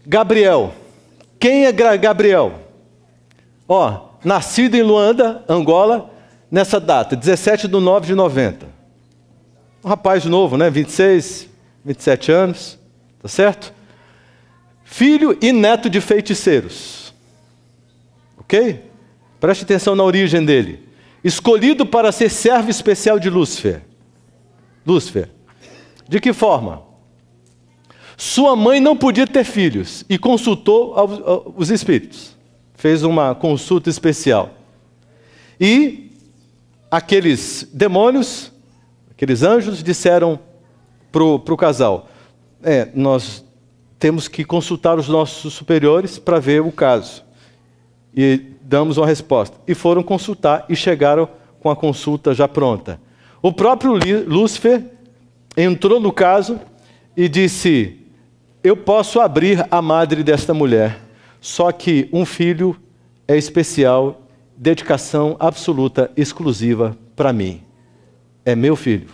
Gabriel. Quem é Gabriel? Ó, nascido em Luanda, Angola, nessa data, 17/9/90. Um rapaz novo, né? 26, 27 anos, tá certo? Filho e neto de feiticeiros. Ok? Preste atenção na origem dele. Escolhido para ser servo especial de Lúcifer. Lúcifer. De que forma? Sua mãe não podia ter filhos e consultou os espíritos. Fez uma consulta especial. E aqueles demônios, aqueles anjos, disseram para o casal: nós temos que consultar os nossos superiores para ver o caso. E damos uma resposta. E foram consultar e chegaram com a consulta já pronta. O próprio Lúcifer entrou no caso e disse: eu posso abrir a madre desta mulher, só que um filho é especial, dedicação absoluta, exclusiva para mim. É meu filho.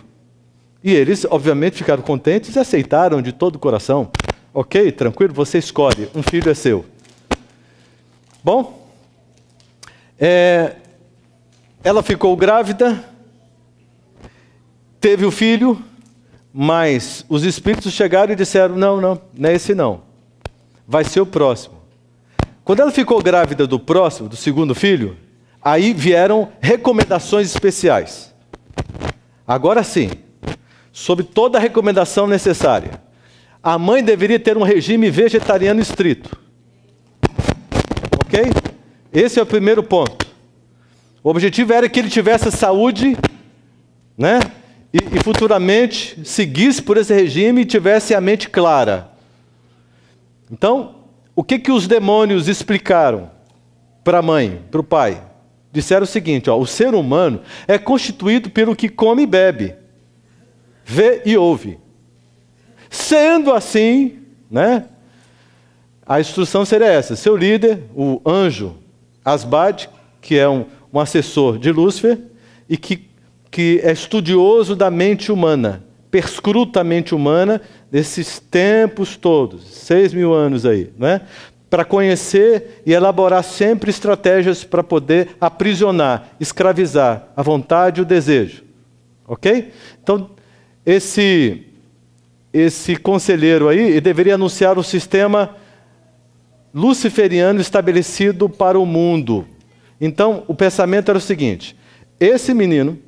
E eles, obviamente, ficaram contentes e aceitaram de todo o coração. Ok, tranquilo, você escolhe, um filho é seu. Bom, ela ficou grávida, teve o filho, mas os espíritos chegaram e disseram: não é esse não, vai ser o próximo. Quando ela ficou grávida do próximo, do segundo filho, aí vieram recomendações especiais. Agora sim, sob toda a recomendação necessária, a mãe deveria ter um regime vegetariano estrito. Ok? Esse é o primeiro ponto. O objetivo era que ele tivesse saúde, né? E futuramente seguisse por esse regime e tivesse a mente clara. Então, o que os demônios explicaram para a mãe, para o pai? Disseram o seguinte: o ser humano é constituído pelo que come e bebe, vê e ouve. Sendo assim, né, a instrução seria essa: seu líder, o anjo Asbad, que é um assessor de Lúcifer e que é estudioso da mente humana, perscruta a mente humana desses tempos todos, 6.000 anos aí, né? Para conhecer e elaborar sempre estratégias para poder aprisionar, escravizar a vontade e o desejo. Ok? Então, esse conselheiro aí deveria anunciar o sistema luciferiano estabelecido para o mundo. Então, o pensamento era o seguinte: esse menino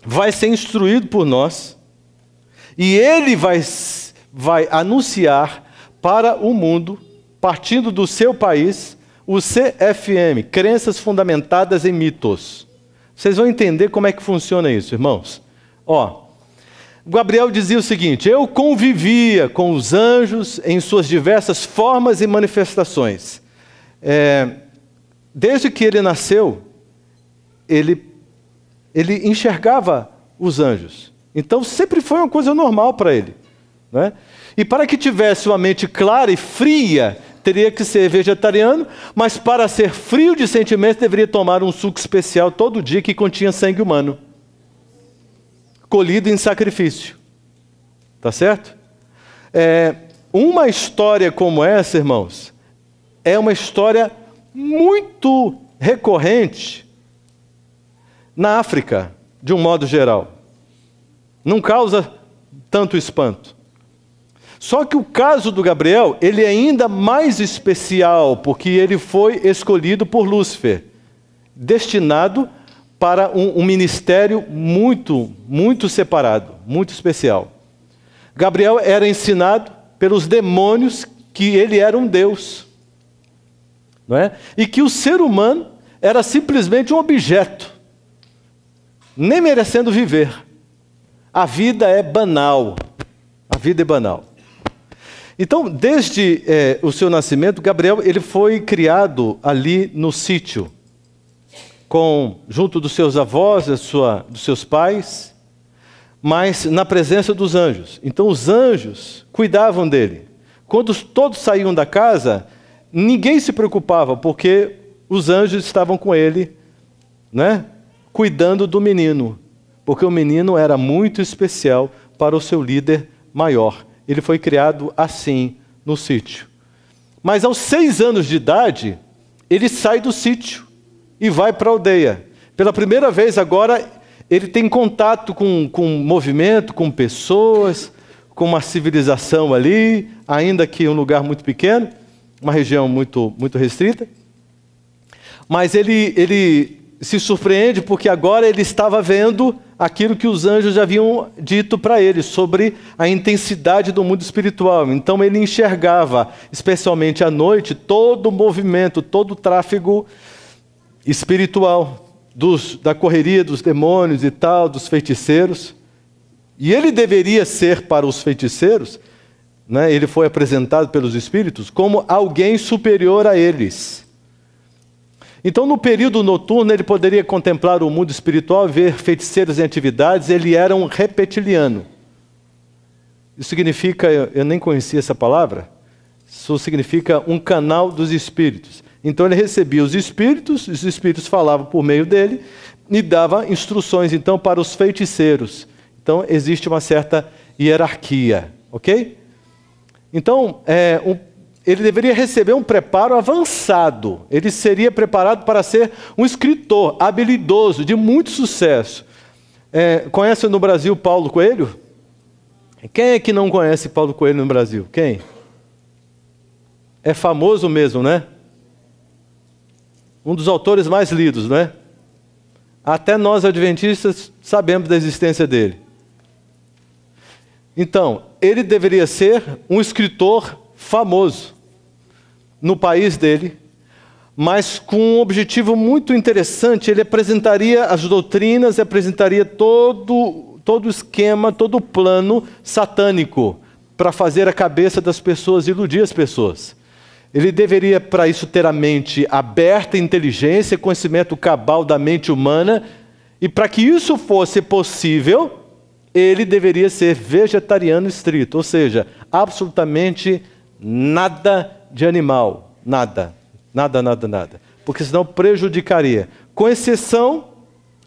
vai ser instruído por nós e ele vai anunciar para o mundo, partindo do seu país, o CFM, Crenças Fundamentadas em Mitos. Vocês vão entender como é que funciona isso, irmãos. Gabriel dizia o seguinte: eu convivia com os anjos em suas diversas formas e manifestações. Desde que ele nasceu, ele enxergava os anjos. Então sempre foi uma coisa normal para ele, né? E para que tivesse uma mente clara e fria, teria que ser vegetariano, mas para ser frio de sentimentos, deveria tomar um suco especial todo dia que continha sangue humano, colhido em sacrifício. Tá certo? Uma história como essa, irmãos, é uma história muito recorrente na África, de um modo geral. Não causa tanto espanto. Só que o caso do Gabriel, ele é ainda mais especial, porque ele foi escolhido por Lúcifer, destinado para um ministério muito, muito separado, muito especial. Gabriel era ensinado pelos demônios que ele era um Deus, não é? E que o ser humano era simplesmente um objeto, nem merecendo viver. A vida é banal. A vida é banal. Então, desde o seu nascimento, Gabriel ele foi criado ali no sítio, junto dos seus avós, dos seus pais, mas na presença dos anjos. Então, os anjos cuidavam dele. Quando todos saíam da casa, ninguém se preocupava, porque os anjos estavam com ele, né, cuidando do menino, porque o menino era muito especial para o seu líder maior. Ele foi criado assim, no sítio. Mas aos 6 anos de idade, ele sai do sítio e vai para a aldeia. Pela primeira vez agora, ele tem contato com movimento, com pessoas, com uma civilização ali, ainda que um lugar muito pequeno, uma região muito restrita. Mas ele se surpreende porque agora ele estava vendo aquilo que os anjos já haviam dito para ele, sobre a intensidade do mundo espiritual. Então ele enxergava, especialmente à noite, todo o movimento, todo o tráfego espiritual, da correria dos demônios e tal, dos feiticeiros. E ele deveria ser para os feiticeiros, né, ele foi apresentado pelos espíritos como alguém superior a eles. Então, no período noturno, ele poderia contemplar o mundo espiritual, ver feiticeiros em atividades. Ele era um reptiliano. Isso significa, eu nem conhecia essa palavra, isso significa um canal dos espíritos. Então, ele recebia os espíritos falavam por meio dele e dava instruções, então, para os feiticeiros. Então, existe uma certa hierarquia, ok? Então, ele deveria receber um preparo avançado. Ele seria preparado para ser um escritor habilidoso, de muito sucesso. Conhece no Brasil Paulo Coelho? Quem é que não conhece Paulo Coelho no Brasil? Quem? É famoso mesmo, né? Um dos autores mais lidos, não é? Até nós, adventistas, sabemos da existência dele. Então, ele deveria ser um escritor famoso no país dele, mas com um objetivo muito interessante. Ele apresentaria as doutrinas, apresentaria todo o esquema, todo o plano satânico para fazer a cabeça das pessoas, iludir as pessoas. Ele deveria, para isso, ter a mente aberta, inteligência, conhecimento cabal da mente humana, e para que isso fosse possível, ele deveria ser vegetariano estrito, ou seja, absolutamente nada de animal, nada, porque senão prejudicaria, com exceção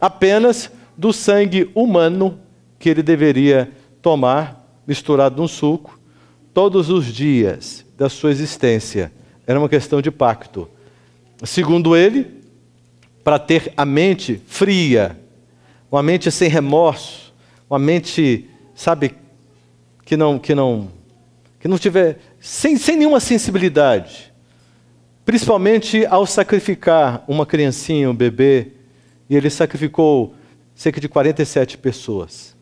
apenas do sangue humano que ele deveria tomar, misturado num suco, todos os dias da sua existência. Era uma questão de pacto. Segundo ele, para ter a mente fria, uma mente sem remorso, uma mente, sabe, que não tiver, sem nenhuma sensibilidade, principalmente ao sacrificar uma criancinha, um bebê, e ele sacrificou cerca de 47 pessoas.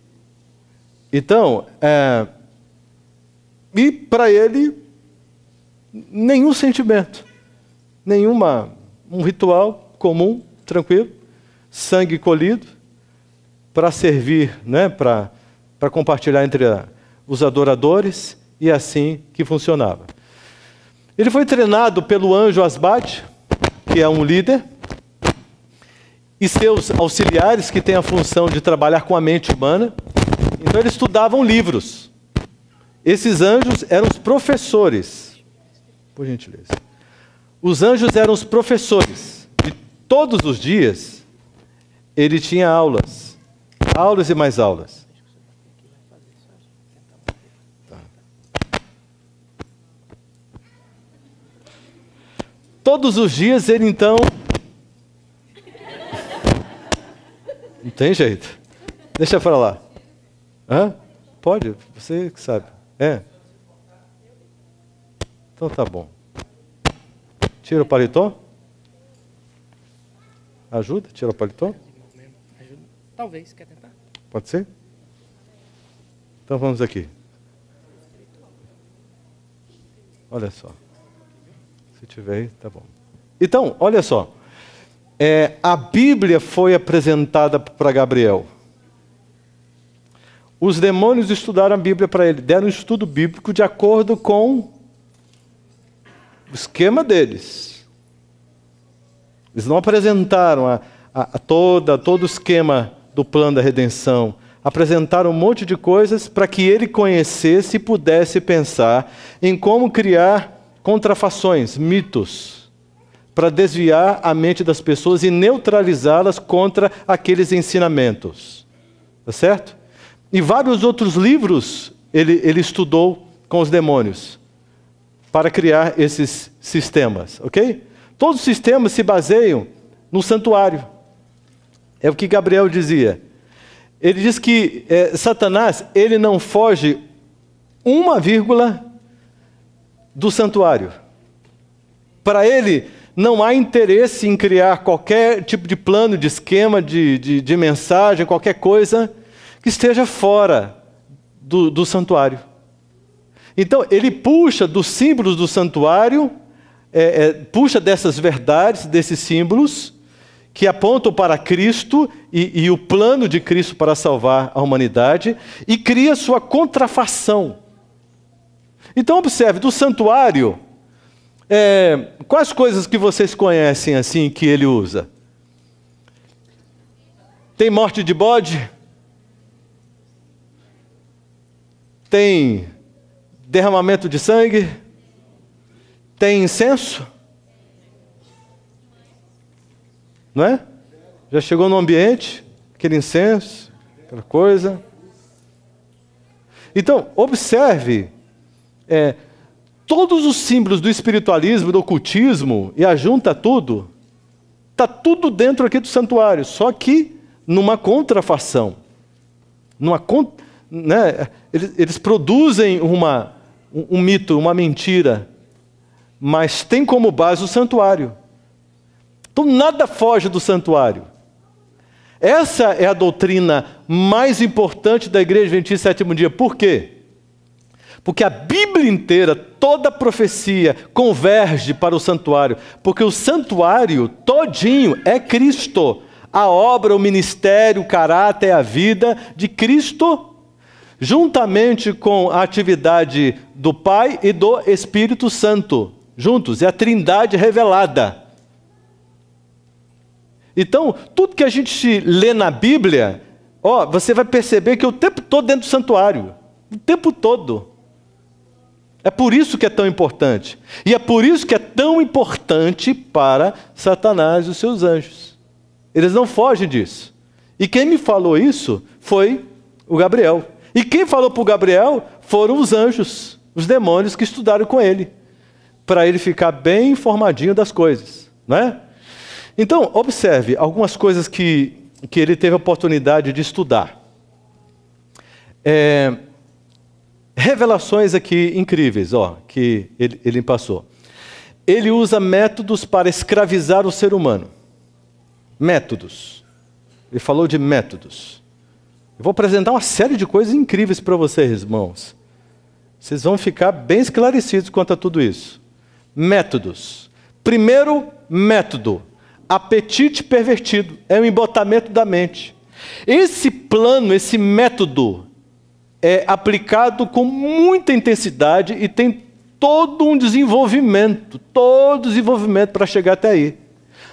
Então, e para ele, nenhum sentimento, um ritual comum, tranquilo, sangue colhido, para servir, né, para compartilhar entre os adoradores, e assim que funcionava. Ele foi treinado pelo anjo Asbad, que é um líder, e seus auxiliares, que têm a função de trabalhar com a mente humana. Então eles estudavam livros. Esses anjos eram os professores. Por gentileza. Os anjos eram os professores. E todos os dias, ele tinha aulas. Aulas e mais aulas. Todos os dias ele, então... Não tem jeito. Deixa para lá. Hã? Pode, você que sabe. Então tá bom. Tira o paletó? Ajuda? Tira o paletó? Talvez, quer tentar? Pode ser? Então vamos aqui. Olha só. Se tiver aí, tá bom. Então, olha só. A Bíblia foi apresentada para Gabriel. Os demônios estudaram a Bíblia para ele, deram um estudo bíblico de acordo com o esquema deles. Eles não apresentaram todo o esquema do plano da redenção. Apresentaram um monte de coisas para que ele conhecesse e pudesse pensar em como criar contrafações, mitos, para desviar a mente das pessoas e neutralizá-las contra aqueles ensinamentos. Tá certo? E vários outros livros ele estudou com os demônios. para criar esses sistemas, ok? Todos os sistemas se baseiam no santuário. É o que Gabriel dizia. Ele diz que Satanás, ele não foge uma vírgula do santuário. Para ele, não há interesse em criar qualquer tipo de plano, de esquema, de mensagem, qualquer coisa que esteja fora do santuário. Então, ele puxa dos símbolos do santuário, puxa dessas verdades, desses símbolos, que apontam para Cristo e o plano de Cristo para salvar a humanidade, e cria sua contrafação. Então, observe, do santuário, quais coisas que vocês conhecem assim que ele usa? Tem morte de bode? Tem derramamento de sangue? Tem incenso? Não é? Já chegou no ambiente, aquele incenso, aquela coisa. Então, observe, todos os símbolos do espiritualismo, do ocultismo, e ajunta tudo, está tudo dentro aqui do santuário, só que numa contrafação. Eles produzem um mito, uma mentira, mas tem como base o santuário. Então nada foge do santuário. Essa é a doutrina mais importante da Igreja Adventista do Sétimo Dia. Por quê? Porque a Bíblia inteira, toda a profecia converge para o santuário. Porque o santuário todinho é Cristo. A obra, o ministério, o caráter, a vida de Cristo, juntamente com a atividade do Pai e do Espírito Santo. Juntos, é a Trindade revelada. Então, tudo que a gente lê na Bíblia, você vai perceber que é o tempo todo dentro do santuário. O tempo todo. É por isso que é tão importante. E é por isso que é tão importante para Satanás e os seus anjos. Eles não fogem disso. E quem me falou isso foi o Gabriel. E quem falou para o Gabriel foram os anjos, os demônios que estudaram com ele, para ele ficar bem informadinho das coisas, não é? Então, observe algumas coisas que ele teve a oportunidade de estudar. Revelações aqui incríveis, que ele passou. Ele usa métodos para escravizar o ser humano. Métodos. Ele falou de métodos. Eu vou apresentar uma série de coisas incríveis para vocês, irmãos. Vocês vão ficar bem esclarecidos quanto a tudo isso. Métodos. Primeiro método. Apetite pervertido, é um embotamento da mente. Esse plano, esse método é aplicado com muita intensidade e tem todo um desenvolvimento para chegar até aí.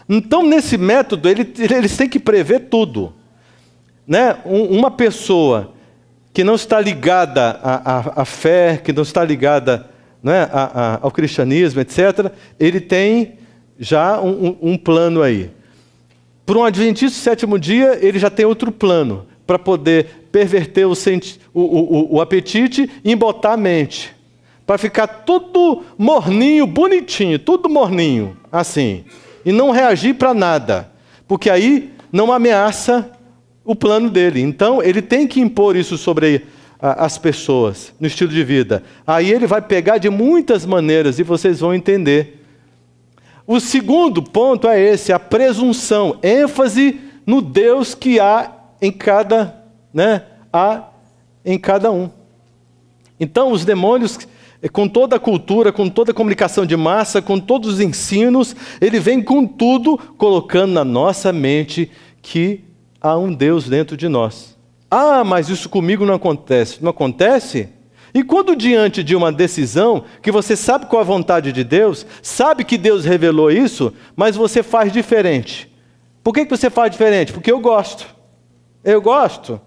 Então, nesse método, eles têm que prever tudo. Né? Uma pessoa que não está ligada à fé, que não está ligada, né, ao cristianismo, etc., ele tem já um plano aí. Para um adventista do sétimo dia, ele já tem outro plano, para poder perverter o apetite e embotar a mente. Para ficar tudo morninho, bonitinho, tudo morninho, assim. E não reagir para nada. Porque aí não ameaça o plano dele. Então, ele tem que impor isso sobre as pessoas, no estilo de vida. Aí ele vai pegar de muitas maneiras e vocês vão entender. O segundo ponto é esse, a presunção, ênfase no Deus que há em cada um. Então, os demônios, com toda a cultura, com toda a comunicação de massa, com todos os ensinos, ele vem com tudo, colocando na nossa mente que há um Deus dentro de nós. Mas isso comigo não acontece. Não acontece? E quando diante de uma decisão, que você sabe qual é a vontade de Deus, sabe que Deus revelou isso, mas você faz diferente. Por que você faz diferente? Porque eu gosto. Eu gosto.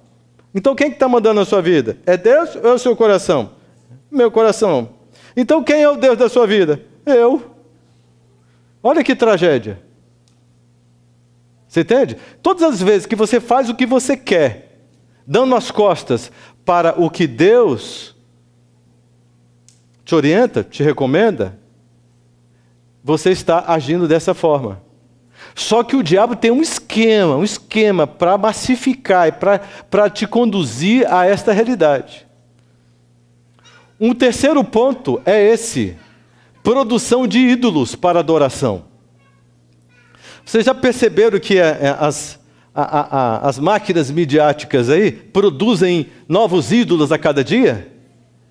Então quem está mandando na sua vida? É Deus ou é o seu coração? Meu coração. Então quem é o Deus da sua vida? Eu. Olha que tragédia. Você entende? Todas as vezes que você faz o que você quer, dando as costas para o que Deus te orienta, te recomenda, você está agindo dessa forma. Só que o diabo tem um esquema para massificar e para te conduzir a esta realidade. Um terceiro ponto é esse: produção de ídolos para adoração. Vocês já perceberam que as máquinas midiáticas aí produzem novos ídolos a cada dia?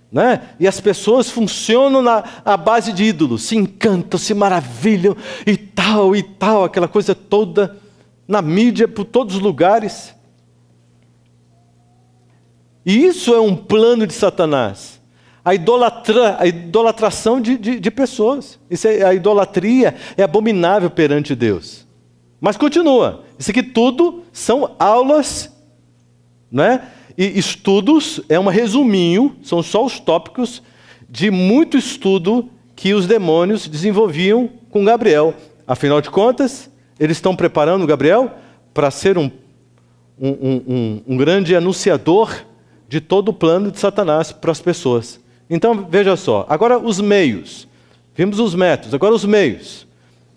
Né? E as pessoas funcionam à base de ídolos, se encantam, se maravilham e tal, aquela coisa toda na mídia, por todos os lugares. E isso é um plano de Satanás. A idolatração de pessoas. A idolatria é abominável perante Deus. Mas continua. Isso aqui tudo são aulas, né? E estudos, é um resuminho, são só os tópicos de muito estudo que os demônios desenvolviam com Gabriel. Afinal de contas, eles estão preparando Gabriel para ser um grande anunciador de todo o plano de Satanás para as pessoas. Então, veja só, agora os meios. Vimos os métodos, agora os meios.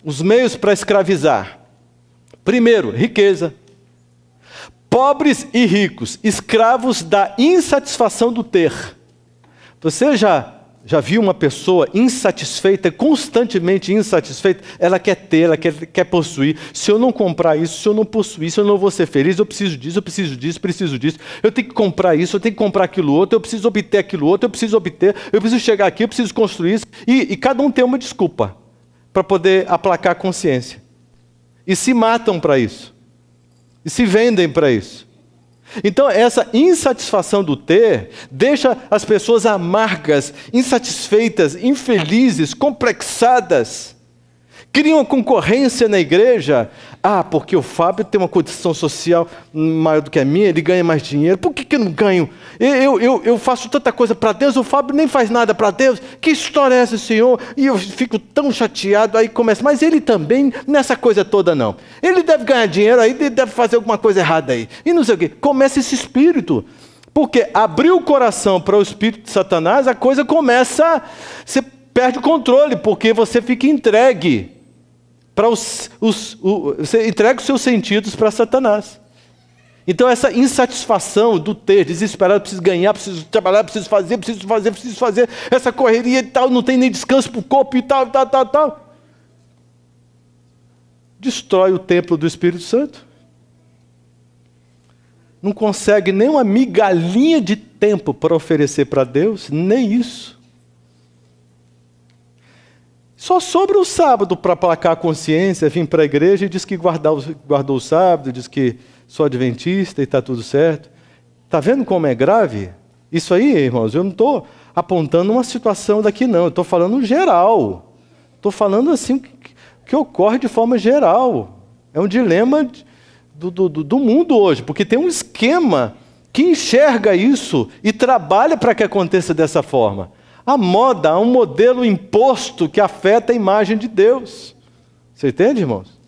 Os meios para escravizar. Primeiro, riqueza. Pobres e ricos, escravos da insatisfação do ter. Você já viu uma pessoa insatisfeita, constantemente insatisfeita? Ela quer ter, ela quer possuir. Se eu não comprar isso, se eu não possuir isso, eu não vou ser feliz. Eu preciso disso, eu preciso disso, preciso disso. Eu tenho que comprar isso, eu tenho que comprar aquilo outro, eu preciso obter aquilo outro, eu preciso chegar aqui, eu preciso construir isso. E cada um tem uma desculpa para poder aplacar a consciência. E se matam para isso. E se vendem para isso. Então, essa insatisfação do ter deixa as pessoas amargas, insatisfeitas, infelizes, complexadas. Criam uma concorrência na igreja. Ah, porque o Fábio tem uma condição social maior do que a minha, ele ganha mais dinheiro. Por que eu não ganho? Eu faço tanta coisa para Deus, o Fábio nem faz nada para Deus. Que história é essa, Senhor? E eu fico tão chateado, aí começa. Mas ele também, nessa coisa toda não. Ele deve ganhar dinheiro aí, ele deve fazer alguma coisa errada aí. E não sei o quê. Começa esse espírito. Porque abrir o coração para o espírito de Satanás, a coisa começa, você perde o controle, porque você fica entregue. Você entrega os seus sentidos para Satanás. Então essa insatisfação do ter, desesperado, preciso ganhar, preciso trabalhar, preciso fazer, essa correria e tal, não tem nem descanso para o corpo e tal. Destrói o templo do Espírito Santo. Não consegue nem uma migalhinha de tempo para oferecer para Deus, nem isso. Só sobra o sábado para aplacar a consciência, vir para a igreja e diz que guardou o sábado, diz que sou adventista e está tudo certo. Está vendo como é grave? Isso aí, irmãos, eu não estou apontando uma situação daqui não, eu estou falando geral. Estou falando assim que ocorre de forma geral. É um dilema do mundo hoje, porque tem um esquema que enxerga isso e trabalha para que aconteça dessa forma. A moda, há um modelo imposto que afeta a imagem de Deus. Você entende, irmãos?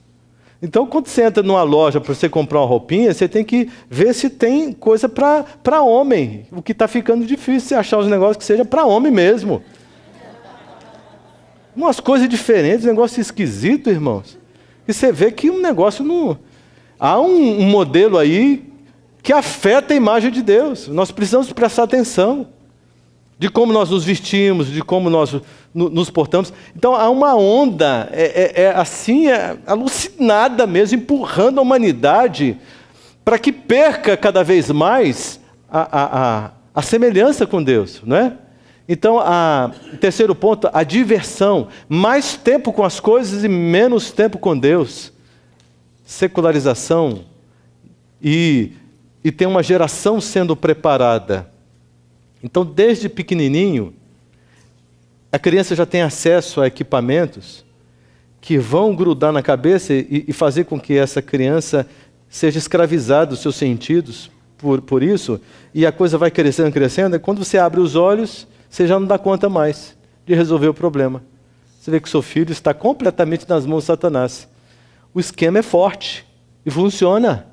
Então, quando você entra numa loja para você comprar uma roupinha, você tem que ver se tem coisa para homem. O que está ficando difícil é achar os negócios que seja para homem mesmo. Umas coisas diferentes, um negócio esquisito, irmãos. E você vê que um negócio não... Há um modelo aí que afeta a imagem de Deus. Nós precisamos prestar atenção. De como nós nos vestimos, de como nós nos portamos. Então, há uma onda, alucinada mesmo, empurrando a humanidade para que perca cada vez mais a semelhança com Deus, não é? Então, terceiro ponto, a diversão. Mais tempo com as coisas e menos tempo com Deus. Secularização. E tem uma geração sendo preparada. Então, desde pequenininho, a criança já tem acesso a equipamentos que vão grudar na cabeça e fazer com que essa criança seja escravizada dos seus sentidos por isso, e a coisa vai crescendo, e quando você abre os olhos, você já não dá conta mais de resolver o problema. Você vê que o seu filho está completamente nas mãos de Satanás. O esquema é forte e funciona.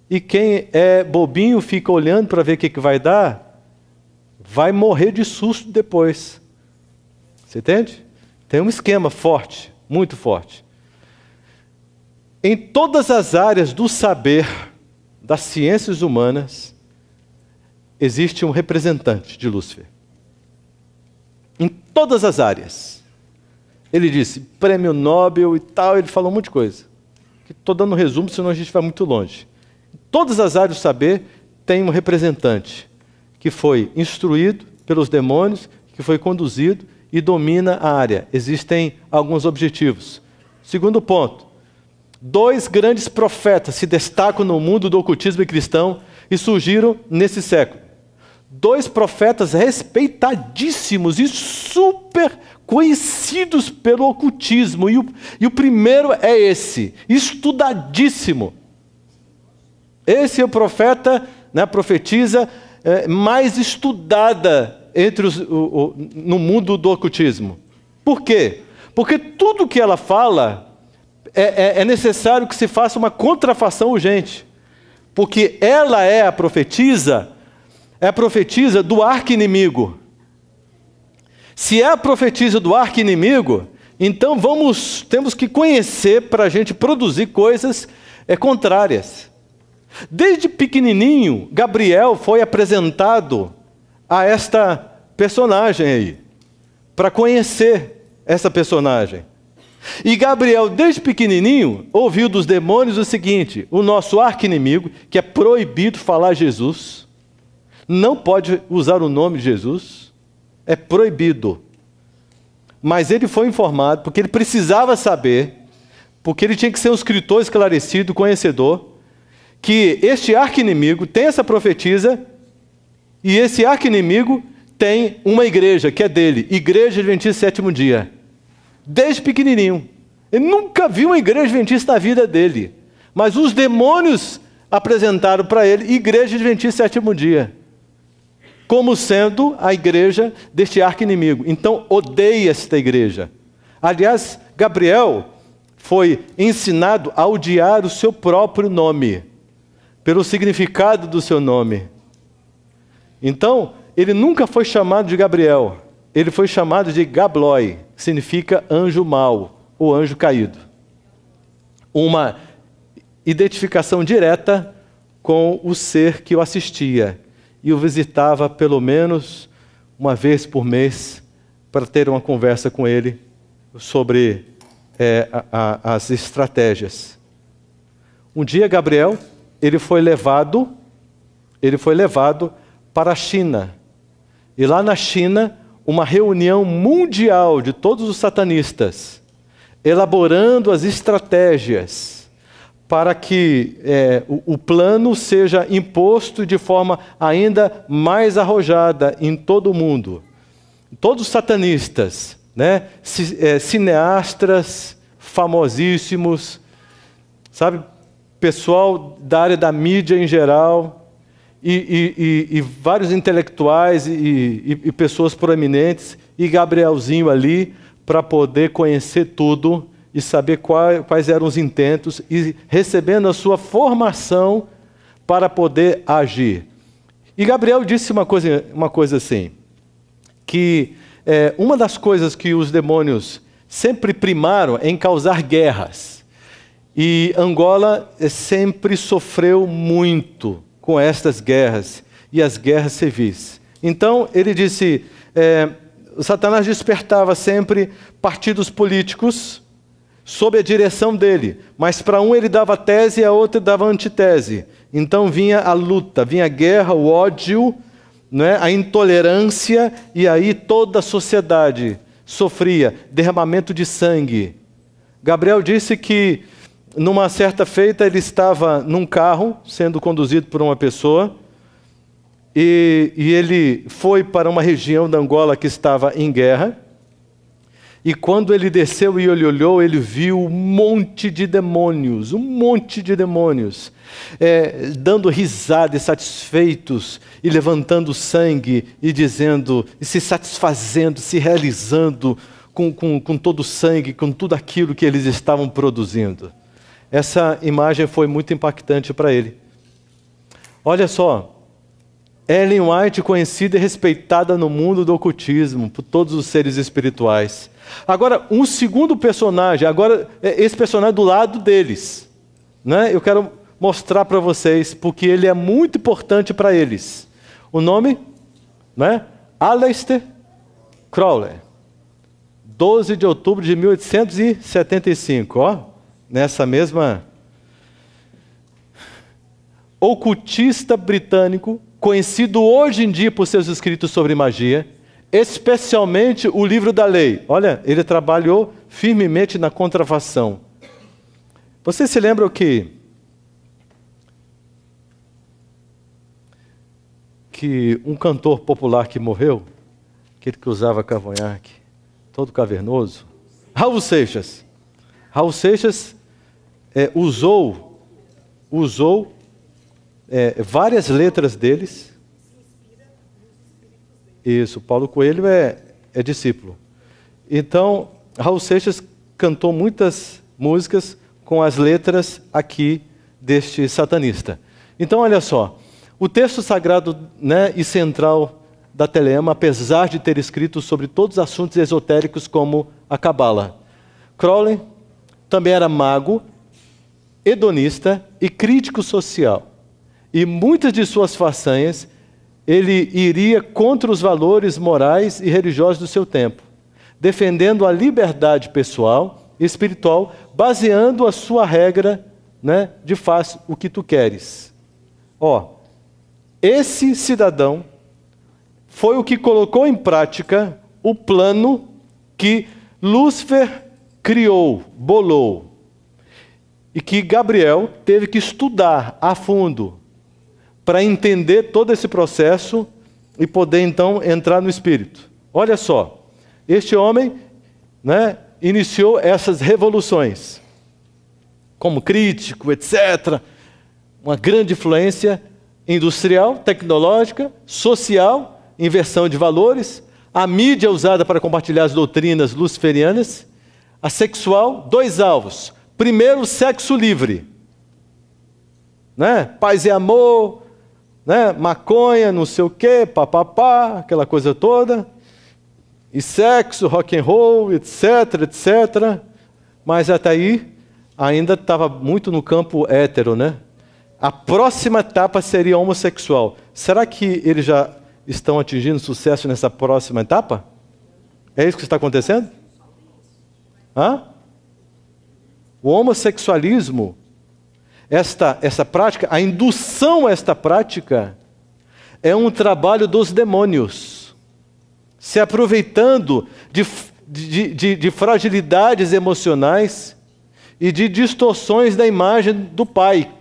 E quem é bobinho fica olhando para ver o que vai dar, vai morrer de susto depois. Você entende? Tem um esquema forte, muito forte. Em todas as áreas do saber, das ciências humanas, existe um representante de Lúcifer. Em todas as áreas. Ele disse, prêmio Nobel e tal, ele falou um monte de coisa. Estou dando um resumo, senão a gente vai muito longe. Em todas as áreas do saber, tem um representante que foi instruído pelos demônios, que foi conduzido e domina a área. Existem alguns objetivos. Segundo ponto, 2 grandes profetas se destacam no mundo do ocultismo cristão e surgiram nesse século. 2 profetas respeitadíssimos e super conhecidos pelo ocultismo. E o primeiro é esse, estudadíssimo. Esse é o profeta, né, a profetisa mais estudada no mundo do ocultismo. Por quê? Porque tudo que ela fala é necessário que se faça uma contrafação urgente. Porque ela é a profetisa do arqui-inimigo. Se é a profetisa do arqui-inimigo, então temos que conhecer para a gente produzir coisas contrárias. Desde pequenininho, Gabriel foi apresentado a esta personagem aí, para conhecer essa personagem. E Gabriel, desde pequenininho, ouviu dos demônios o seguinte: o nosso arqui-inimigo, que é proibido falar Jesus, não pode usar o nome de Jesus, é proibido. Mas ele foi informado, porque ele precisava saber, porque ele tinha que ser um escritor esclarecido, conhecedor, que este arqui-inimigo tem essa profetisa, e esse arqui-inimigo tem uma igreja, que é dele, Igreja Adventista Sétimo Dia. Desde pequenininho. Ele nunca viu uma igreja adventista na vida dele. Mas os demônios apresentaram para ele Igreja Adventista Sétimo Dia, como sendo a igreja deste arqui-inimigo. Então, odeia esta igreja. Aliás, Gabriel foi ensinado a odiar o seu próprio nome, pelo significado do seu nome. Então, ele nunca foi chamado de Gabriel. Ele foi chamado de Gabloi, que significa anjo mau, ou anjo caído. Uma identificação direta com o ser que o assistia e o visitava pelo menos uma vez por mês para ter uma conversa com ele sobre as estratégias. Um dia, Gabriel, ele foi levado para a China. E lá na China, uma reunião mundial de todos os satanistas, elaborando as estratégias para que o plano seja imposto de forma ainda mais arrojada em todo o mundo. Todos os satanistas, né, cineastas famosíssimos, sabe, pessoal da área da mídia em geral, e vários intelectuais e pessoas proeminentes, e Gabrielzinho ali, para poder conhecer tudo e saber quais eram os intentos, e recebendo a sua formação para poder agir. E Gabriel disse uma coisa assim, que uma das coisas que os demônios sempre primaram em causar guerras, e Angola sempre sofreu muito com estas guerras, e as guerras civis. Então, ele disse, Satanás despertava sempre partidos políticos sob a direção dele, mas para um ele dava tese e a outro dava antitese. Então vinha a luta, vinha a guerra, o ódio, né, a intolerância, e aí toda a sociedade sofria derramamento de sangue. Gabriel disse que numa certa feita ele estava num carro sendo conduzido por uma pessoa, e ele foi para uma região da Angola que estava em guerra, e quando ele desceu e ele olhou, ele viu um monte de demônios, dando risada e satisfeitos, e levantando sangue, e dizendo, e se satisfazendo, se realizando com todo o sangue, com tudo aquilo que eles estavam produzindo. Essa imagem foi muito impactante para ele. Olha só, Ellen White, conhecida e respeitada no mundo do ocultismo, por todos os seres espirituais. Agora, um segundo personagem, agora esse personagem do lado deles, né? Eu quero mostrar para vocês, porque ele é muito importante para eles. O nome, né? Aleister Crowley. 12 de outubro de 1875, ó, nessa mesma... Ocultista britânico, conhecido hoje em dia por seus escritos sobre magia, especialmente o Livro da Lei. Olha, ele trabalhou firmemente na contrafação. Vocês se lembram que um cantor popular que morreu, aquele que usava cavanhaque, todo cavernoso, Raul Seixas. Raul Seixas usou várias letras deles. Isso, Paulo Coelho é discípulo. Então, Raul Seixas cantou muitas músicas com as letras aqui deste satanista. Então, olha só, o texto sagrado, né, e central da Telema, apesar de ter escrito sobre todos os assuntos esotéricos como a Cabala. Crowley também era mago, hedonista e crítico social. E muitas de suas façanhas, ele iria contra os valores morais e religiosos do seu tempo, defendendo a liberdade pessoal e espiritual, baseando a sua regra, né, de faz o que tu queres. Ó, esse cidadão foi o que colocou em prática o plano que Lúcifer criou, bolou, e que Gabriel teve que estudar a fundo para entender todo esse processo e poder então entrar no espírito. Olha só, este homem, né, iniciou essas revoluções, como crítico, etc. Uma grande influência industrial, tecnológica, social, inversão de valores, a mídia usada para compartilhar as doutrinas luciferianas, a sexual, 2 alvos. Primeiro, sexo livre, né? Paz e amor, né? Maconha, não sei o quê, papapá, aquela coisa toda, e sexo, rock and roll, etc, etc. Mas até aí ainda estava muito no campo hétero, né? A próxima etapa seria homossexual. Será que eles já estão atingindo sucesso nessa próxima etapa? É isso que está acontecendo? Hã? O homossexualismo, essa prática, a indução a esta prática, é um trabalho dos demônios, se aproveitando de fragilidades emocionais e de distorções da imagem do Pai,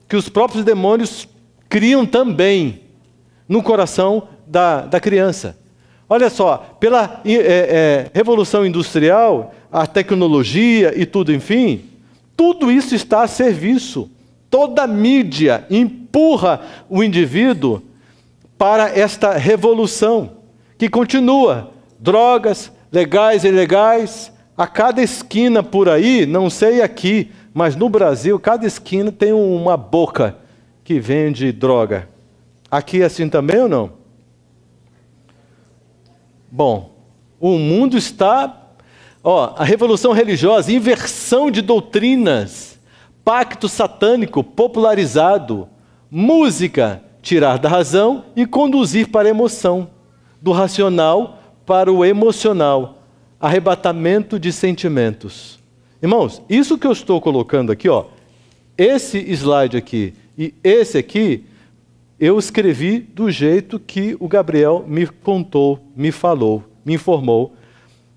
que os próprios demônios criam também no coração da criança. Olha só, pela Revolução Industrial, a tecnologia e tudo, enfim, tudo isso está a serviço. Toda a mídia empurra o indivíduo para esta revolução, que continua. Drogas, legais e ilegais, a cada esquina por aí, não sei aqui, mas no Brasil, cada esquina tem uma boca que vende droga. Aqui é assim também ou não? Bom, o mundo está... Ó, a revolução religiosa, inversão de doutrinas, pacto satânico popularizado, música, tirar da razão e conduzir para a emoção, do racional para o emocional, arrebatamento de sentimentos. Irmãos, isso que eu estou colocando aqui, ó, esse slide aqui e esse aqui, eu escrevi do jeito que o Gabriel me contou, me falou, me informou,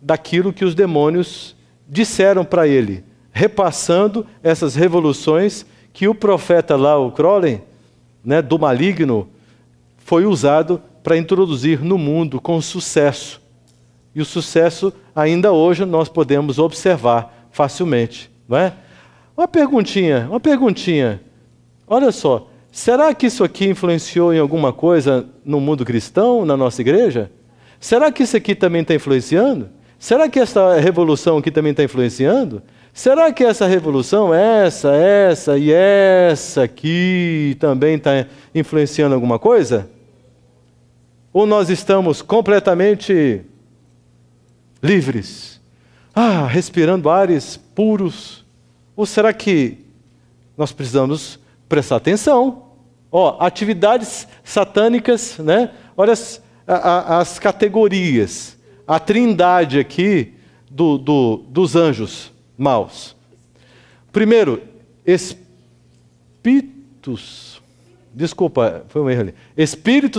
daquilo que os demônios disseram para ele, repassando essas revoluções que o profeta lá, o Crowley, né, do maligno, foi usado para introduzir no mundo com sucesso. E o sucesso, ainda hoje, nós podemos observar facilmente, não é? Uma perguntinha. Olha só, será que isso aqui influenciou em alguma coisa no mundo cristão, na nossa igreja? Será que isso aqui também está influenciando? Será que essa revolução aqui também está influenciando? Será que essa revolução, essa e essa aqui também está influenciando alguma coisa? Ou nós estamos completamente livres? Respirando ares puros? Ou será que nós precisamos prestar atenção? Atividades satânicas, né? Olha as categorias, a trindade aqui dos anjos maus. Primeiro, espíritos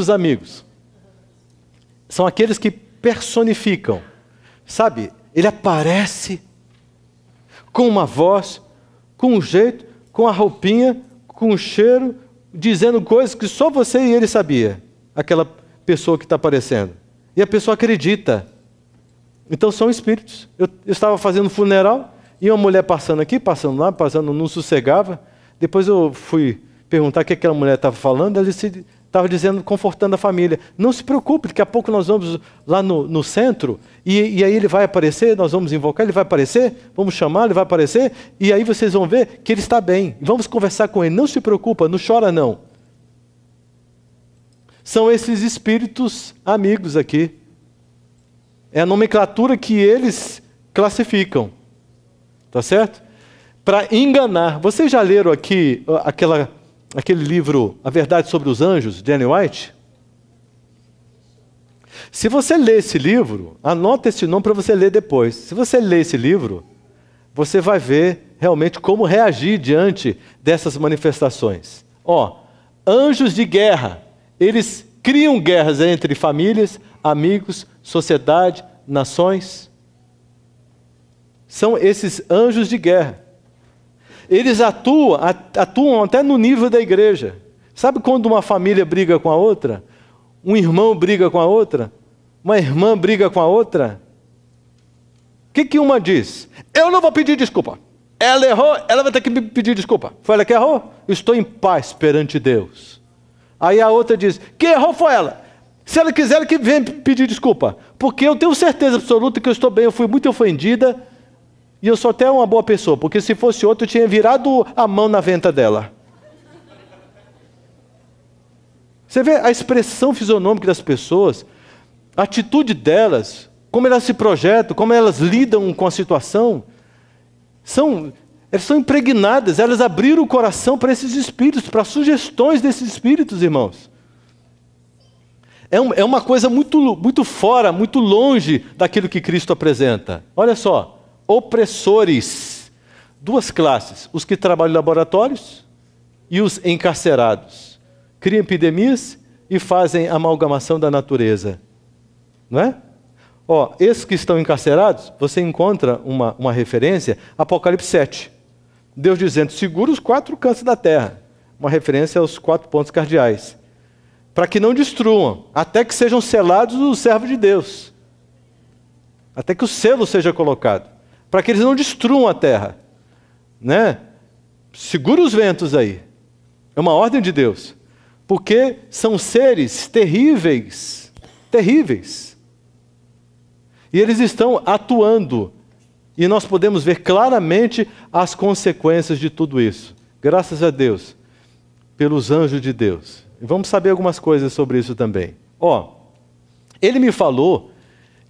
amigos. São aqueles que personificam, sabe? Ele aparece com uma voz, com um jeito, com a roupinha, com um cheiro, dizendo coisas que só você e ele sabia. Aquela pessoa que está aparecendo. E a pessoa acredita. Então são espíritos. Eu estava fazendo um funeral e uma mulher passando aqui, passando lá, não sossegava. Depois eu fui perguntar o que aquela mulher estava falando, ela estava dizendo, confortando a família. Não se preocupe, daqui a pouco nós vamos lá no centro, e aí ele vai aparecer, nós vamos invocar, ele vai aparecer, vamos chamar, ele vai aparecer, e aí vocês vão ver que ele está bem. Vamos conversar com ele, não se preocupa, não chora não. São esses espíritos amigos aqui. É a nomenclatura que eles classificam. Tá certo? Para enganar. Vocês já leram aqui aquele livro, A Verdade sobre os Anjos, de Ellen White? Se você ler esse livro, anota esse nome para você ler depois. Se você ler esse livro, você vai ver realmente como reagir diante dessas manifestações. Anjos de guerra. Eles criam guerras entre famílias, amigos, sociedade, nações. São esses anjos de guerra. Eles atuam até no nível da igreja. Sabe quando uma família briga com a outra? Um irmão briga com a outra? Uma irmã briga com a outra? O que uma diz? Eu não vou pedir desculpa. Ela errou, ela vai ter que me pedir desculpa. Foi ela que errou? Estou em paz perante Deus. Aí a outra diz, quem errou foi ela. Se ela quiser, ela que venha pedir desculpa. Porque eu tenho certeza absoluta que eu estou bem, eu fui muito ofendida e eu sou até uma boa pessoa, porque se fosse outra eu tinha virado a mão na venta dela. Você vê a expressão fisionômica das pessoas, a atitude delas, como elas se projetam, como elas lidam com a situação. Elas são impregnadas, elas abriram o coração para esses espíritos, para sugestões desses espíritos, irmãos. É uma coisa muito fora, muito longe daquilo que Cristo apresenta. Olha só, opressores. Duas classes, os que trabalham em laboratórios e os encarcerados. Criam epidemias e fazem amalgamação da natureza. Não é? Esses que estão encarcerados, você encontra uma referência, Apocalipse 7. Deus dizendo, segura os 4 cantos da terra. Uma referência aos 4 pontos cardeais. Para que não destruam, até que sejam selados os servos de Deus. Até que o selo seja colocado. Para que eles não destruam a terra. Né? Segura os ventos aí. É uma ordem de Deus. Porque são seres terríveis. Terríveis. E eles estão atuando. E nós podemos ver claramente as consequências de tudo isso. Graças a Deus, pelos anjos de Deus. E vamos saber algumas coisas sobre isso também. Ele me falou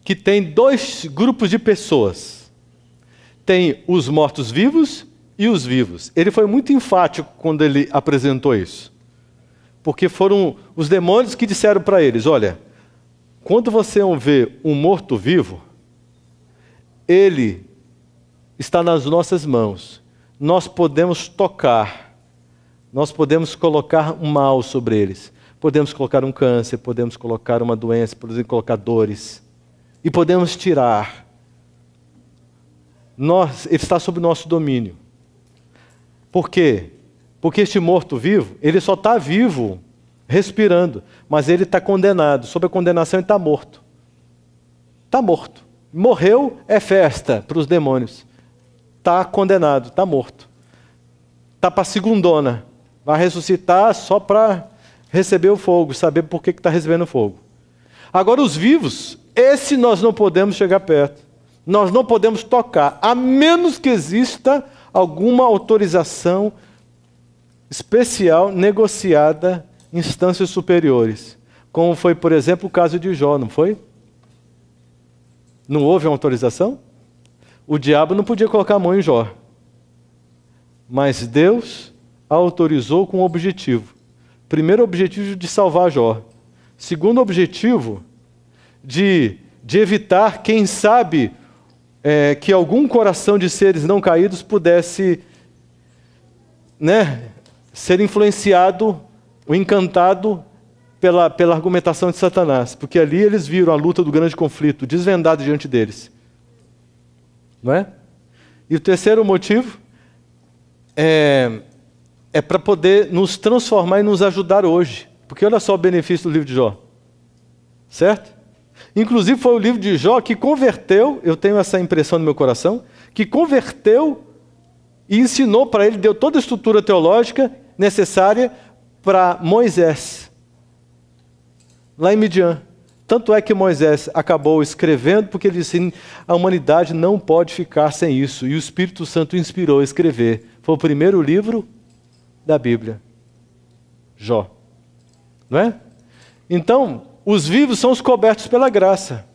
que tem 2 grupos de pessoas. Tem os mortos-vivos e os vivos. Ele foi muito enfático quando ele apresentou isso. Porque foram os demônios que disseram para eles, olha, quando você vê um morto-vivo, ele está nas nossas mãos. Nós podemos tocar, nós podemos colocar um mal sobre eles. Podemos colocar um câncer, podemos colocar uma doença, podemos colocar dores. E podemos tirar. Ele está sob nosso domínio. Por quê? Porque este morto-vivo, ele só está vivo, respirando, mas ele está condenado. Sob a condenação ele está morto. Está morto. Morreu é festa para os demônios. Está condenado, está morto. Está para a segundona. Vai ressuscitar só para receber o fogo, saber por que está recebendo fogo. Agora os vivos, esse nós não podemos chegar perto. Nós não podemos tocar, a menos que exista alguma autorização especial negociada em instâncias superiores. Como foi, por exemplo, o caso de Jó, não foi? Não houve uma autorização? O diabo não podia colocar a mão em Jó. Mas Deus autorizou com um objetivo. Primeiro objetivo de salvar Jó. Segundo objetivo de evitar, quem sabe, que algum coração de seres não caídos pudesse, ser influenciado ou encantado pela argumentação de Satanás. Porque ali eles viram a luta do grande conflito, desvendado diante deles. Não é? E o terceiro motivo é para poder nos transformar e nos ajudar hoje. Porque olha só o benefício do livro de Jó. Certo? Inclusive foi o livro de Jó que converteu, eu tenho essa impressão no meu coração, que converteu e ensinou para ele, deu toda a estrutura teológica necessária para Moisés, lá em Midian. Tanto é que Moisés acabou escrevendo, porque ele disse, a humanidade não pode ficar sem isso. E o Espírito Santo inspirou a escrever. Foi o primeiro livro da Bíblia. Jó. Não é? Então, os vivos são os cobertos pela graça.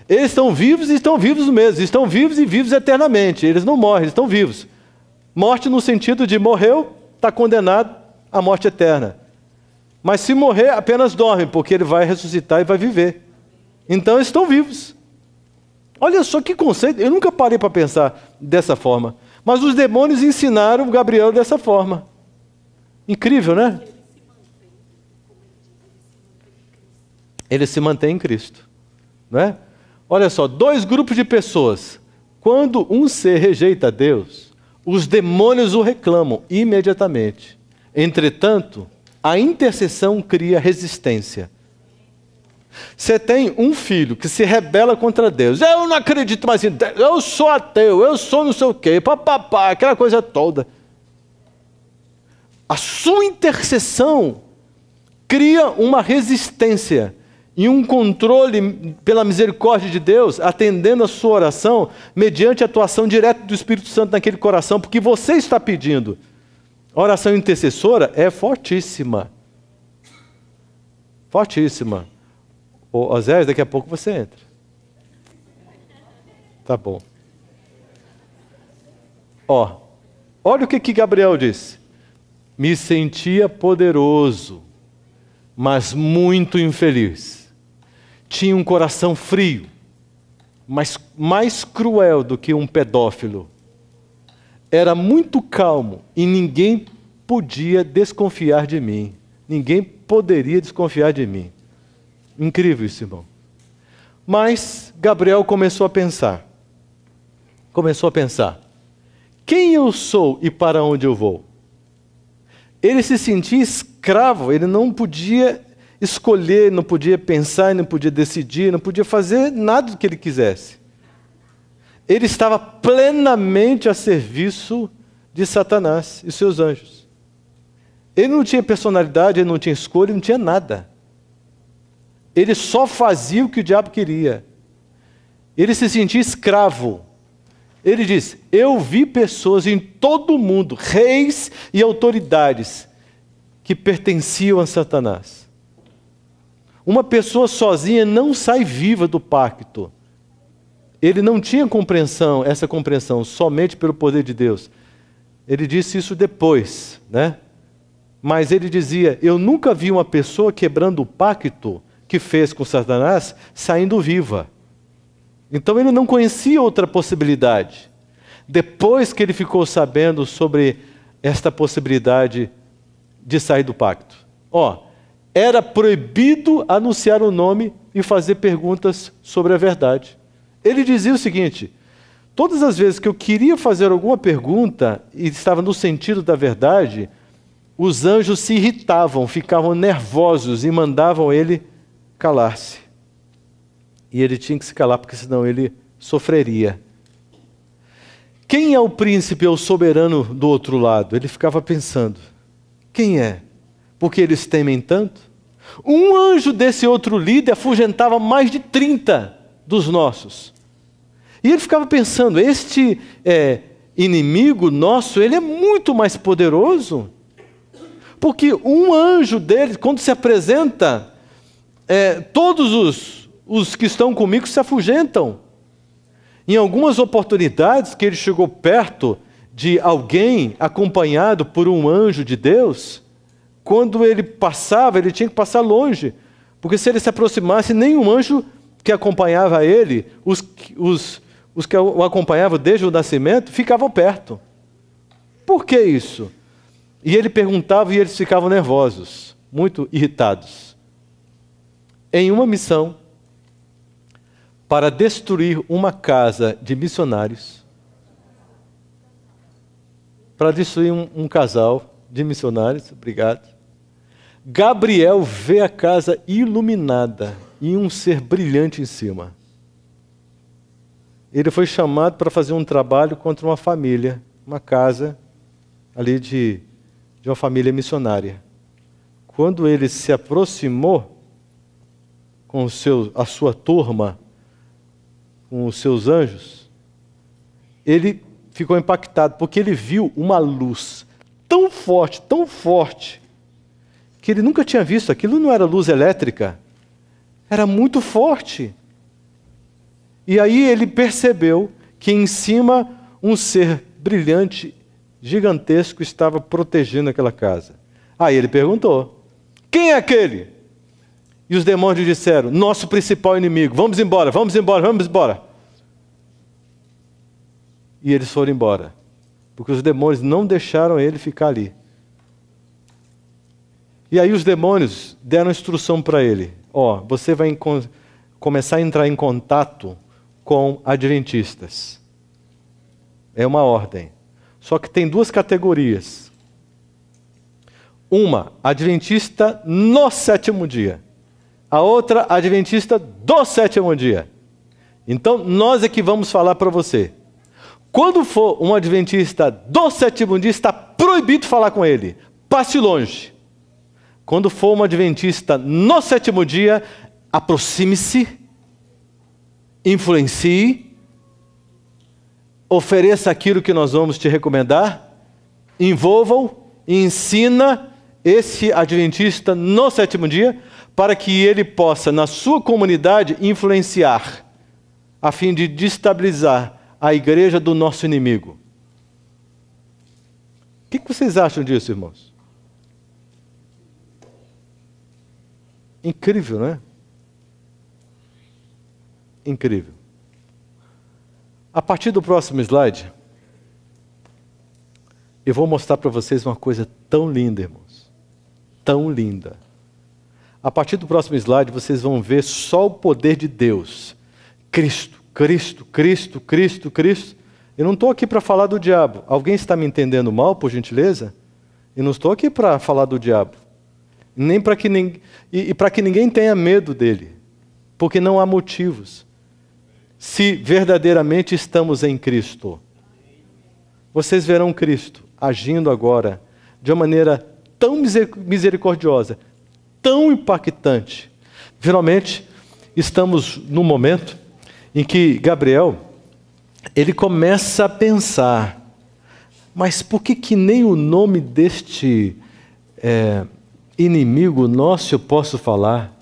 Eles estão vivos e estão vivos mesmo. Estão vivos e vivos eternamente. Eles não morrem, eles estão vivos. Morte no sentido de morreu, está condenado à morte eterna. Mas se morrer, apenas dorme, porque ele vai ressuscitar e vai viver. Então, eles estão vivos. Olha só que conceito. Eu nunca parei para pensar dessa forma. Mas os demônios ensinaram Gabriel dessa forma. Incrível, né? Ele se mantém em Cristo. Não é? Olha só, 2 grupos de pessoas. Quando um ser rejeita Deus, os demônios o reclamam imediatamente. Entretanto, a intercessão cria resistência. Você tem um filho que se rebela contra Deus. Eu não acredito mais em Deus. Eu sou ateu. Eu sou não sei o quê. Papapá, aquela coisa toda. A sua intercessão cria uma resistência e um controle pela misericórdia de Deus, atendendo a sua oração, mediante a atuação direta do Espírito Santo naquele coração, porque você está pedindo. A oração intercessora é fortíssima. Fortíssima. Ô, Osés, daqui a pouco você entra. Tá bom. Olha o que Gabriel disse. Me sentia poderoso, mas muito infeliz. Tinha um coração frio, mas mais cruel do que um pedófilo. Era muito calmo e ninguém podia desconfiar de mim. Ninguém poderia desconfiar de mim. Incrível isso, irmão. Mas Gabriel começou a pensar. Quem eu sou e para onde eu vou? Ele se sentia escravo, ele não podia escolher, não podia pensar, não podia decidir, não podia fazer nada do que ele quisesse. Ele estava plenamente a serviço de Satanás e seus anjos. Ele não tinha personalidade, ele não tinha escolha, ele não tinha nada. Ele só fazia o que o diabo queria. Ele se sentia escravo. Ele diz, eu vi pessoas em todo o mundo, reis e autoridades, que pertenciam a Satanás. Uma pessoa sozinha não sai viva do pacto. Ele não tinha essa compreensão, somente pelo poder de Deus. Ele disse isso depois, né? Mas ele dizia, eu nunca vi uma pessoa quebrando o pacto que fez com Satanás, saindo viva. Então ele não conhecia outra possibilidade. Depois que ele ficou sabendo sobre esta possibilidade de sair do pacto. Era proibido anunciar o nome e fazer perguntas sobre a verdade. Ele dizia o seguinte, todas as vezes que eu queria fazer alguma pergunta e estava no sentido da verdade, os anjos se irritavam, ficavam nervosos e mandavam ele calar-se. E ele tinha que se calar, porque senão ele sofreria. Quem é o príncipe ou soberano do outro lado? Ele ficava pensando. Quem é? Porque eles temem tanto? Um anjo desse outro líder afugentava mais de 30 dos nossos. E ele ficava pensando, este inimigo nosso, ele é muito mais poderoso. Porque um anjo dele, quando se apresenta todos os que estão comigo se afugentam. Em algumas oportunidades que ele chegou perto de alguém acompanhado por um anjo de Deus, quando ele passava, ele tinha que passar longe, porque se ele se aproximasse, nenhum anjo que acompanhava ele, os que o acompanhavam desde o nascimento, ficavam perto. Por que isso? E ele perguntava e eles ficavam nervosos, muito irritados. Em uma missão para destruir uma casa de missionários, para destruir um casal de missionários, obrigado. Gabriel vê a casa iluminada e um ser brilhante em cima. Ele foi chamado para fazer um trabalho contra uma família, uma casa ali de uma família missionária. Quando ele se aproximou com a sua turma, com os seus anjos, ele ficou impactado, porque ele viu uma luz tão forte, que ele nunca tinha visto. Aquilo não era luz elétrica, era muito forte. E aí ele percebeu que em cima um ser brilhante, gigantesco, estava protegendo aquela casa. Aí ele perguntou: quem é aquele? E os demônios disseram: nosso principal inimigo, vamos embora, vamos embora, vamos embora. E eles foram embora, porque os demônios não deixaram ele ficar ali. E aí os demônios deram instrução para ele: você vai começar a entrar em contato com adventistas. É uma ordem. Só que tem duas categorias. Uma, adventista no sétimo dia. A outra, adventista do sétimo dia. Então, nós é que vamos falar para você. Quando for um adventista do sétimo dia, está proibido falar com ele. Passe longe. Quando for um adventista no sétimo dia, aproxime-se, influencie, ofereça aquilo que nós vamos te recomendar, envolva-o e ensina esse adventista no sétimo dia, para que ele possa, na sua comunidade, influenciar, a fim de destabilizar a igreja do nosso inimigo. O que vocês acham disso, irmãos? Incrível, não é? Incrível. A partir do próximo slide, eu vou mostrar para vocês uma coisa tão linda, irmãos. Tão linda. A partir do próximo slide, vocês vão ver só o poder de Deus. Cristo, Cristo, Cristo, Cristo, Cristo. Eu não estou aqui para falar do diabo. Alguém está me entendendo mal, por gentileza? Eu não estou aqui para falar do diabo. Nem para que ninguém tenha medo dele. Porque não há motivos. Se verdadeiramente estamos em Cristo. Vocês verão Cristo agindo agora de uma maneira tão misericordiosa, tão impactante. Finalmente, estamos num momento em que Gabriel, ele começa a pensar: mas por que nem o nome deste inimigo nosso eu posso falar?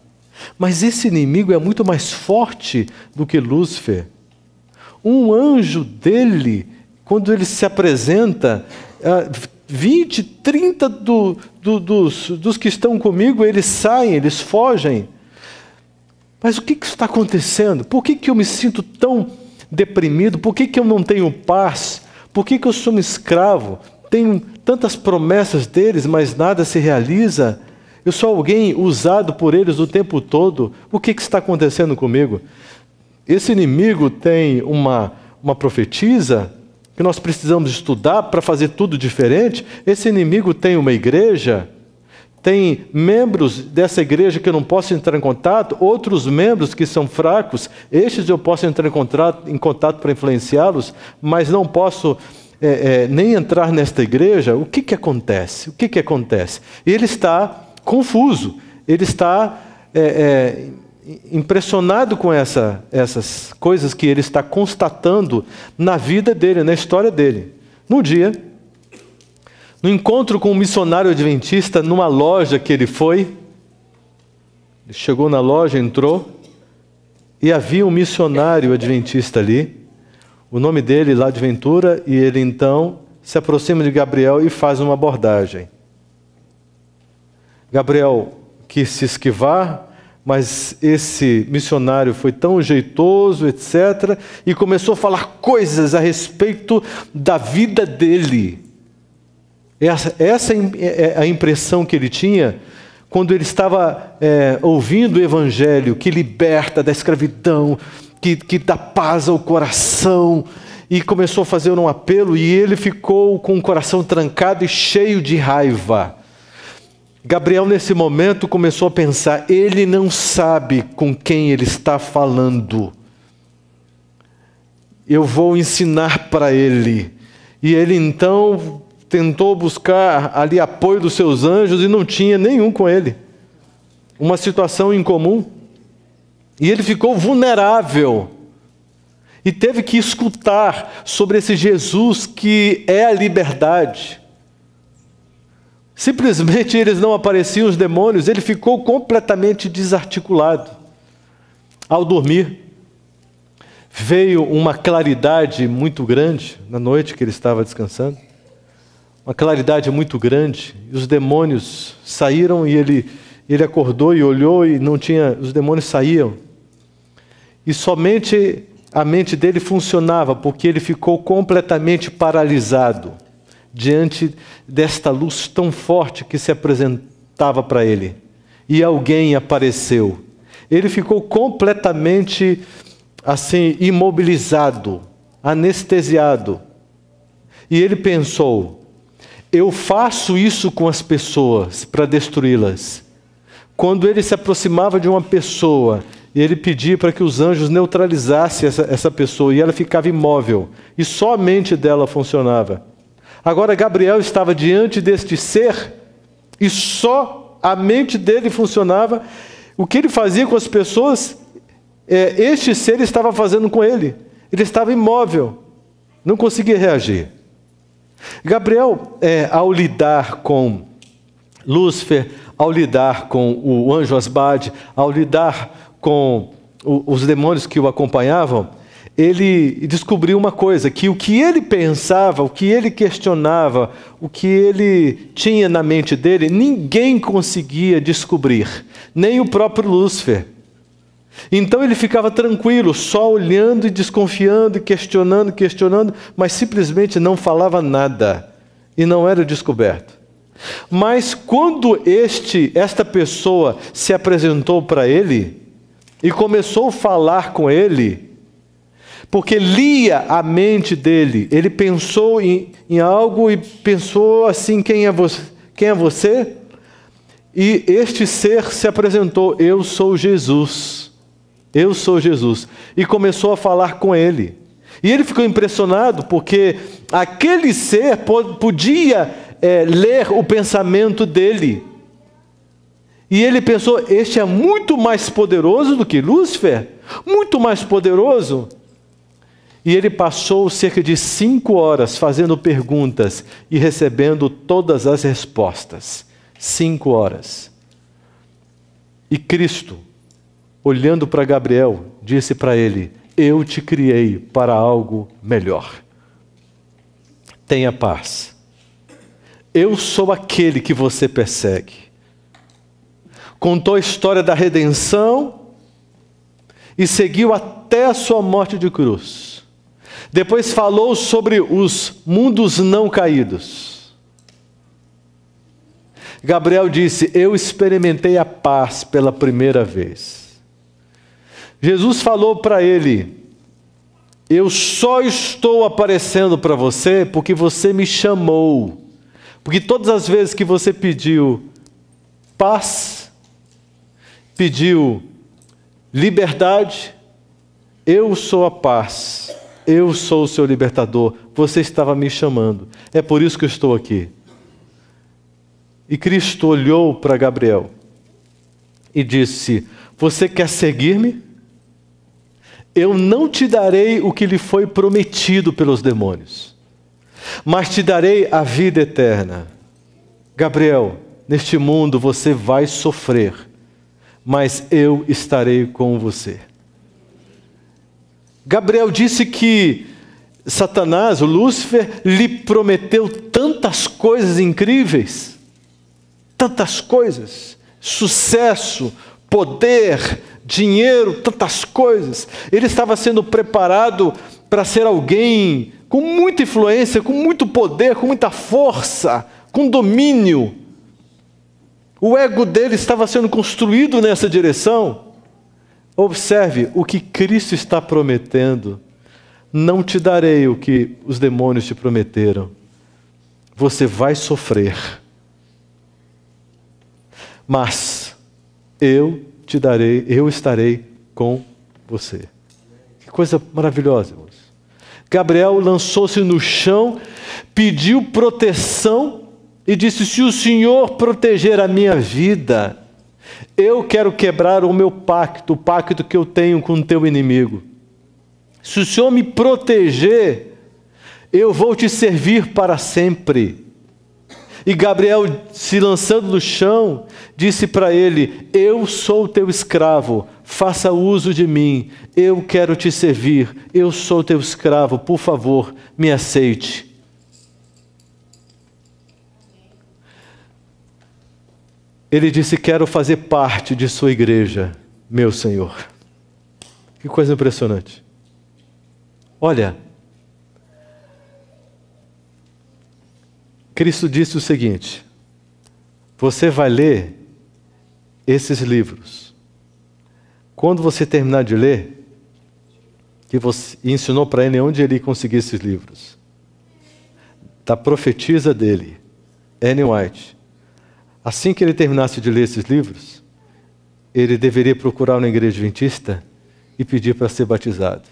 Mas esse inimigo é muito mais forte do que Lúcifer. Um anjo dele, quando ele se apresenta, 20, 30 dos que estão comigo, eles saem, eles fogem. Mas o que está acontecendo? Por que eu me sinto tão deprimido? Por que eu não tenho paz? Por que eu sou um escravo? Tenho tantas promessas deles, mas nada se realiza. Eu sou alguém usado por eles o tempo todo. O que está acontecendo comigo? Esse inimigo tem uma profetisa que nós precisamos estudar para fazer tudo diferente. Esse inimigo tem uma igreja, tem membros dessa igreja que eu não posso entrar em contato, outros membros que são fracos, estes eu posso entrar em contato para influenciá-los, mas não posso nem entrar nesta igreja. O que acontece? O que acontece? Ele está confuso, ele está impressionado com essas coisas que ele está constatando na vida dele, na história dele. No dia, no encontro com um missionário adventista, numa loja que ele foi, Ele chegou na loja, entrou, e havia um missionário adventista ali, o nome dele lá de Ventura, e ele então se aproxima de Gabriel e faz uma abordagem. Gabriel quis se esquivar, mas esse missionário foi tão jeitoso, etc., e começou a falar coisas a respeito da vida dele. Essa é a impressão que ele tinha quando ele estava ouvindo o Evangelho, que liberta da escravidão, que dá paz ao coração, e começou a fazer um apelo, e ele ficou com o coração trancado e cheio de raiva. Gabriel, nesse momento, começou a pensar, ele não sabe com quem ele está falando. Eu vou ensinar para ele. E ele, então, tentou buscar ali apoio dos seus anjos e não tinha nenhum com ele. Uma situação incomum. E ele ficou vulnerável. E teve que escutar sobre esse Jesus que é a liberdade. Simplesmente eles não apareciam, os demônios, ele ficou completamente desarticulado. Ao dormir, veio uma claridade muito grande, na noite que ele estava descansando, uma claridade muito grande, e os demônios saíram, e ele acordou e olhou, e não tinha, os demônios saíam. E somente a mente dele funcionava, porque ele ficou completamente paralisado diante desta luz tão forte que se apresentava para ele. E alguém apareceu. Ele ficou completamente assim, imobilizado, anestesiado. E ele pensou, eu faço isso com as pessoas para destruí-las. Quando ele se aproximava de uma pessoa, ele pedia para que os anjos neutralizassem essa pessoa, e ela ficava imóvel, e só a mente dela funcionava. Agora Gabriel estava diante deste ser, e só a mente dele funcionava. O que ele fazia com as pessoas, este ser estava fazendo com ele. Ele estava imóvel, não conseguia reagir. Gabriel, ao lidar com Lúcifer, ao lidar com o anjo Asbade, ao lidar com os demônios que o acompanhavam, ele descobriu uma coisa, que o que ele pensava, o que ele questionava, o que ele tinha na mente dele, ninguém conseguia descobrir, nem o próprio Lúcifer. Então ele ficava tranquilo, só olhando e desconfiando, e questionando, mas simplesmente não falava nada, e não era descoberto. Mas quando esta pessoa se apresentou para ele, e começou a falar com ele, porque lia a mente dele, ele pensou em algo e pensou assim, quem é você? E este ser se apresentou, eu sou Jesus, e começou a falar com ele. E ele ficou impressionado, porque aquele ser podia ler o pensamento dele. E ele pensou, este é muito mais poderoso do que Lúcifer, muito mais poderoso. E ele passou cerca de 5 horas fazendo perguntas e recebendo todas as respostas. 5 horas. E Cristo, olhando para Gabriel, disse para ele, eu te criei para algo melhor. Tenha paz. Eu sou aquele que você persegue. Contou a história da redenção e seguiu até a sua morte de cruz. Depois falou sobre os mundos não caídos. Gabriel disse, eu experimentei a paz pela primeira vez. Jesus falou para ele, eu só estou aparecendo para você porque você me chamou. Porque todas as vezes que você pediu paz, pediu liberdade, eu sou a paz, eu sou o seu libertador, você estava me chamando, é por isso que eu estou aqui. E Cristo olhou para Gabriel e disse, você quer seguir-me? Eu não te darei o que lhe foi prometido pelos demônios, mas te darei a vida eterna. Gabriel, neste mundo você vai sofrer, mas eu estarei com você. Gabriel disse que Satanás, o Lúcifer, lhe prometeu tantas coisas incríveis, tantas coisas, sucesso, poder, dinheiro, tantas coisas. Ele estava sendo preparado para ser alguém com muita influência, com muito poder, com muita força, com domínio. O ego dele estava sendo construído nessa direção. Observe o que Cristo está prometendo. Não te darei o que os demônios te prometeram. Você vai sofrer. Mas eu te darei, eu estarei com você. Que coisa maravilhosa, irmãos. Gabriel lançou-se no chão, pediu proteção e disse: se o Senhor proteger a minha vida, eu quero quebrar o meu pacto, o pacto que eu tenho com o teu inimigo. Se o Senhor me proteger, eu vou te servir para sempre. E Gabriel, se lançando no chão, disse para ele: eu sou teu escravo, faça uso de mim, eu quero te servir, eu sou teu escravo, por favor, me aceite. Ele disse: quero fazer parte de sua igreja, meu Senhor. Que coisa impressionante. Olha, Cristo disse o seguinte: você vai ler esses livros. Quando você terminar de ler, que você ensinou para ele onde ele conseguir esses livros, da profetisa dele, Ellen White. Assim que ele terminasse de ler esses livros, ele deveria procurar uma igreja adventista e pedir para ser batizado.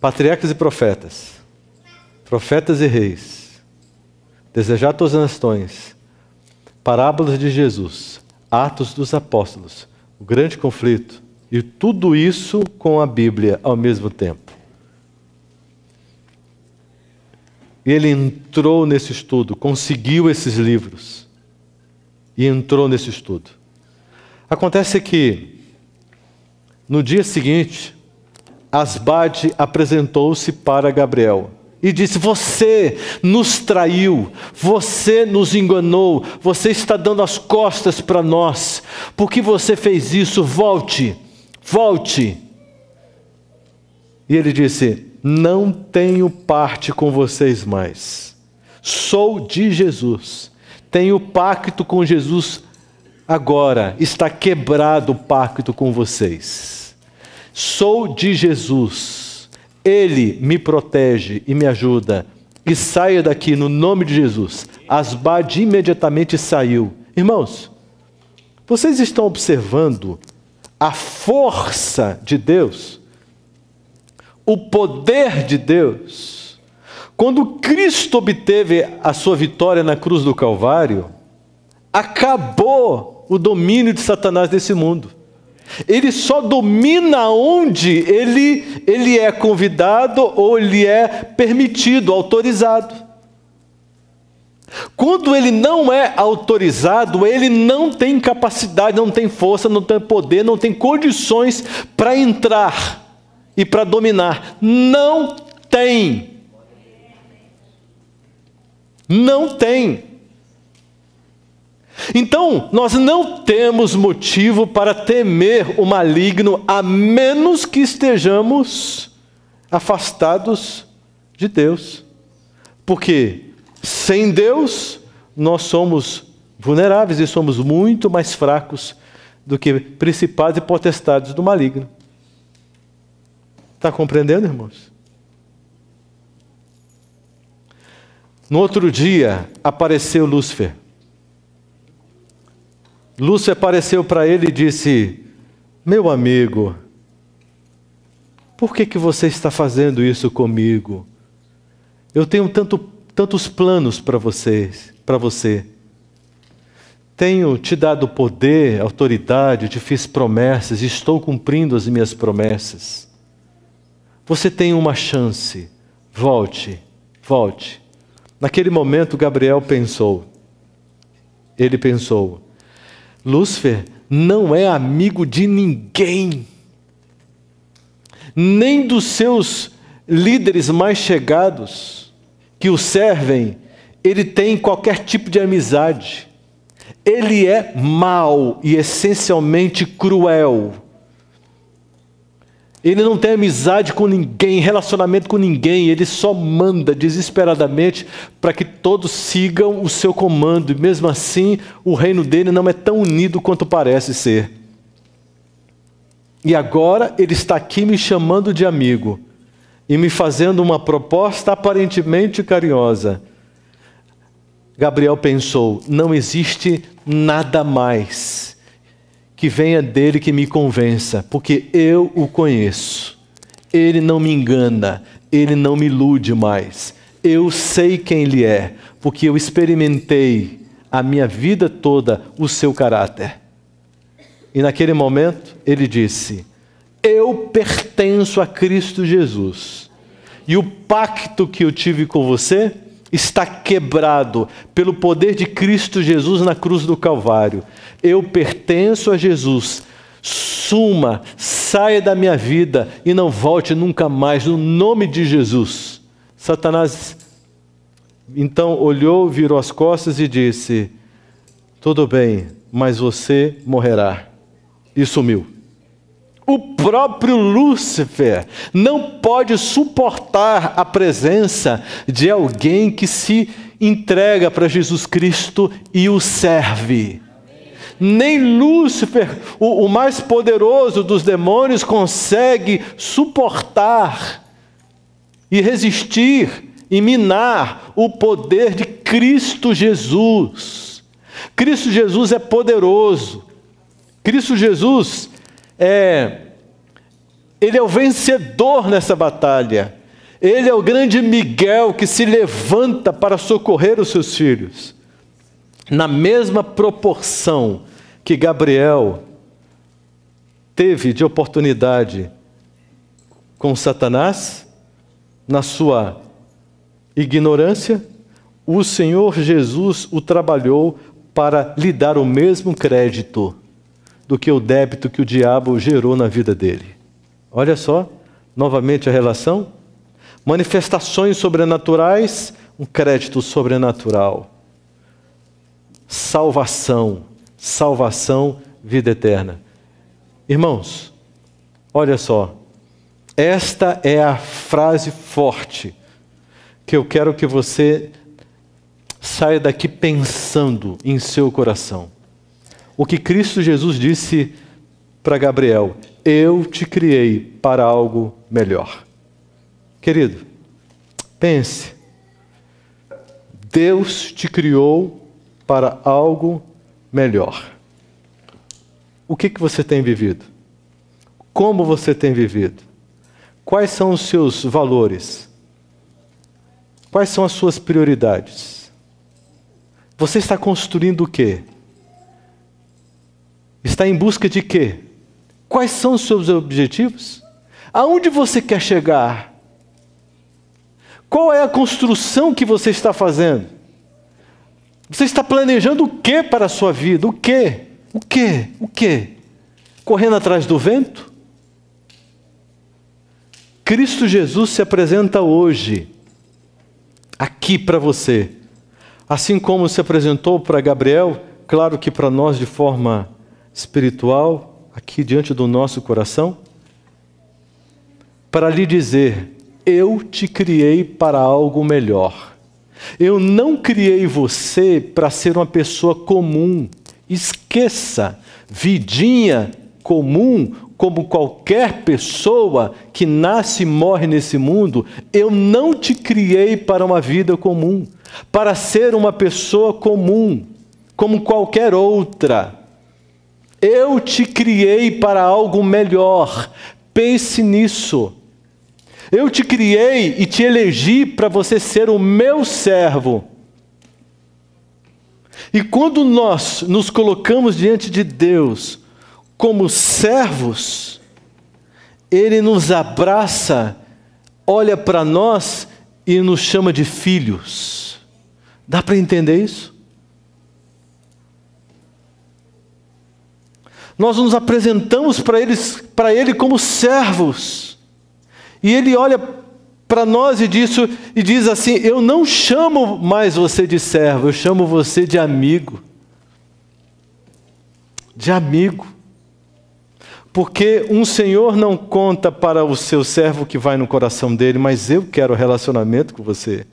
Patriarcas e profetas, profetas e reis, desejar todas as nações, parábolas de Jesus, Atos dos Apóstolos, o grande conflito, e tudo isso com a Bíblia ao mesmo tempo. E ele entrou nesse estudo, conseguiu esses livros e entrou nesse estudo. Acontece que no dia seguinte, Asbade apresentou-se para Gabriel e disse: você nos traiu, você nos enganou, você está dando as costas para nós. Por que você fez isso? Volte, volte. E ele disse: não tenho parte com vocês mais. Sou de Jesus. Tenho pacto com Jesus agora. Está quebrado o pacto com vocês. Sou de Jesus. Ele me protege e me ajuda. E saia daqui no nome de Jesus. Asbade imediatamente saiu. Irmãos, vocês estão observando a força de Deus? O poder de Deus? Quando Cristo obteve a sua vitória na cruz do Calvário, acabou o domínio de Satanás desse mundo. Ele só domina onde ele é convidado ou ele é permitido, autorizado. Quando ele não é autorizado, ele não tem capacidade, não tem força, não tem poder, não tem condições para entrar e para dominar. Não tem. Não tem. Então, nós não temos motivo para temer o maligno, a menos que estejamos afastados de Deus. Porque sem Deus, nós somos vulneráveis e somos muito mais fracos do que principados e potestades do maligno. Está compreendendo, irmãos? No outro dia, apareceu Lúcifer. Lúcifer apareceu para ele e disse: meu amigo, por que você está fazendo isso comigo? Eu tenho tantos planos para você. Tenho te dado poder, autoridade, te fiz promessas, estou cumprindo as minhas promessas. Você tem uma chance, volte, volte. Naquele momento, Gabriel pensou, Lúcifer não é amigo de ninguém, nem dos seus líderes mais chegados que o servem. Ele tem qualquer tipo de amizade. Ele é mau e essencialmente cruel. Ele não tem amizade com ninguém, relacionamento com ninguém. Ele só manda desesperadamente para que todos sigam o seu comando. E mesmo assim, o reino dele não é tão unido quanto parece ser. E agora ele está aqui me chamando de amigo e me fazendo uma proposta aparentemente carinhosa. Gabriel pensou: não existe nada mais que venha dele que me convença, porque eu o conheço. Ele não me engana, ele não me ilude mais. Eu sei quem ele é, porque eu experimentei a minha vida toda o seu caráter. E naquele momento ele disse: eu pertenço a Cristo Jesus. E o pacto que eu tive com você está quebrado pelo poder de Cristo Jesus na cruz do Calvário. Eu pertenço a Jesus. Suma, saia da minha vida e não volte nunca mais, no nome de Jesus. Satanás então olhou, virou as costas e disse: tudo bem, mas você morrerá. E sumiu. O próprio Lúcifer não pode suportar a presença de alguém que se entrega para Jesus Cristo e o serve. Nem Lúcifer, o mais poderoso dos demônios, consegue suportar e resistir e minar o poder de Cristo Jesus. Cristo Jesus é poderoso. Cristo Jesus ele é o vencedor nessa batalha. Ele é o grande Miguel que se levanta para socorrer os seus filhos. Na mesma proporção que Gabriel teve de oportunidade com Satanás, na sua ignorância, o Senhor Jesus o trabalhou para lhe dar o mesmo crédito do que o débito que o diabo gerou na vida dele. Olha só, novamente a relação. Manifestações sobrenaturais, um crédito sobrenatural. Salvação, vida eterna. Irmãos, olha só, esta é a frase forte que eu quero que você saia daqui pensando em seu coração. O que Cristo Jesus disse para Gabriel: eu te criei para algo melhor. Querido, pense, Deus te criou para algo melhor. O que você tem vivido? Como você tem vivido? Quais são os seus valores? Quais são as suas prioridades? Você está construindo o quê? Está em busca de quê? Quais são os seus objetivos? Aonde você quer chegar? Qual é a construção que você está fazendo? Você está planejando o que para a sua vida? O quê? O quê? O quê? Correndo atrás do vento? Cristo Jesus se apresenta hoje, aqui para você. Assim como se apresentou para Gabriel, claro que para nós de forma espiritual, aqui diante do nosso coração, para lhe dizer: eu te criei para algo melhor. Eu não criei você para ser uma pessoa comum. Esqueça, vidinha comum, como qualquer pessoa que nasce e morre nesse mundo. Eu não te criei para uma vida comum, para ser uma pessoa comum, como qualquer outra. Eu te criei para algo melhor. Pense nisso. Eu te criei e te elegi para você ser o meu servo. E quando nós nos colocamos diante de Deus como servos, Ele nos abraça, olha para nós e nos chama de filhos. Dá para entender isso? Nós nos apresentamos para Ele como servos. E Ele olha para nós e diz assim: eu não chamo mais você de servo, eu chamo você de amigo. De amigo. Porque um senhor não conta para o seu servo que vai no coração dele, mas eu quero relacionamento com você.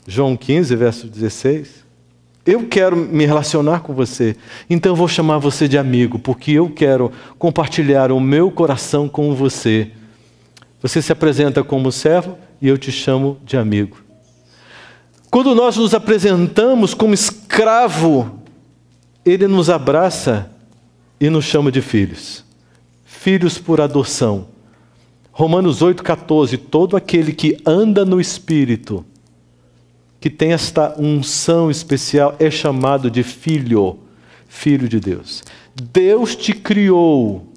João 15, verso 16. Eu quero me relacionar com você, então eu vou chamar você de amigo, porque eu quero compartilhar o meu coração com você. Você se apresenta como servo e eu te chamo de amigo. Quando nós nos apresentamos como escravo, Ele nos abraça e nos chama de filhos. Filhos por adoção. Romanos 8,14, todo aquele que anda no Espírito, que tem esta unção especial, é chamado de filho, filho de Deus. Deus te criou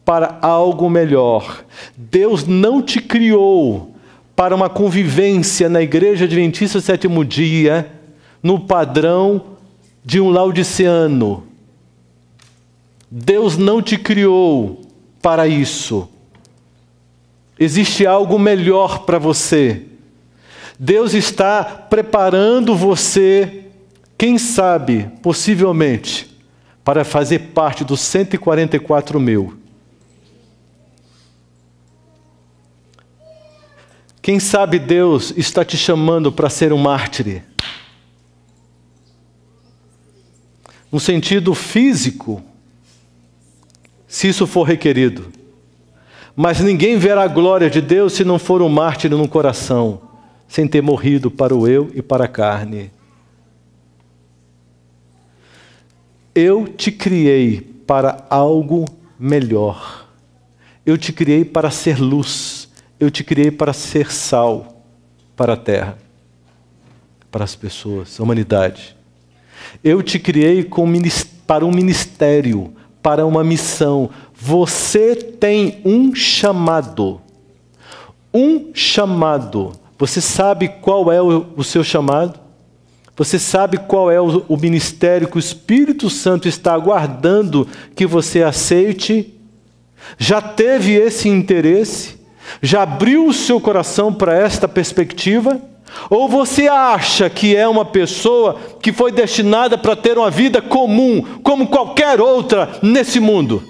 para algo melhor. Deus não te criou para uma convivência na Igreja Adventista Sétimo Dia, no padrão de um laodiceano. Deus não te criou para isso. Existe algo melhor para você. Deus está preparando você, quem sabe, possivelmente, para fazer parte dos 144.000. Quem sabe Deus está te chamando para ser um mártir. No sentido físico, se isso for requerido. Mas ninguém verá a glória de Deus se não for um mártir no coração, sem ter morrido para o eu e para a carne. Eu te criei para algo melhor. Eu te criei para ser luz. Eu te criei para ser sal para a terra, para as pessoas, a humanidade. Eu te criei para um ministério, para uma missão. Você tem um chamado. Um chamado. Você sabe qual é o seu chamado? Você sabe qual é o ministério que o Espírito Santo está aguardando que você aceite? Já teve esse interesse? Já abriu o seu coração para esta perspectiva? Ou você acha que é uma pessoa que foi destinada para ter uma vida comum, como qualquer outra nesse mundo?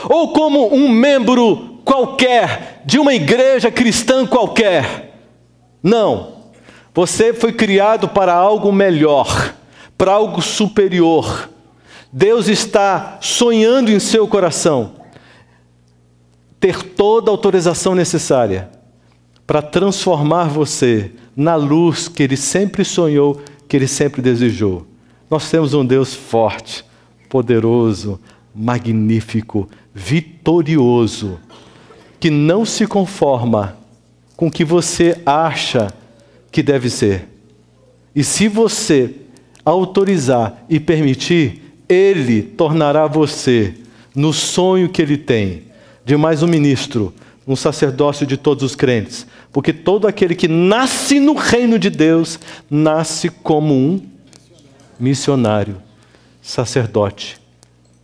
Ou como um membro qualquer, de uma igreja cristã qualquer? Não. Você foi criado para algo melhor, para algo superior. Deus está sonhando em seu coração ter toda a autorização necessária para transformar você na luz que Ele sempre sonhou, que Ele sempre desejou. Nós temos um Deus forte, poderoso, magnífico, vitorioso, que não se conforma com o que você acha que deve ser. E se você autorizar e permitir, Ele tornará você no sonho que Ele tem, de mais um ministro, um sacerdócio de todos os crentes. Porque todo aquele que nasce no reino de Deus, nasce como um missionário, sacerdote,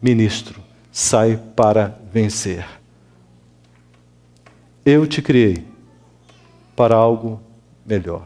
ministro, sai para vencer. Eu te criei para algo melhor.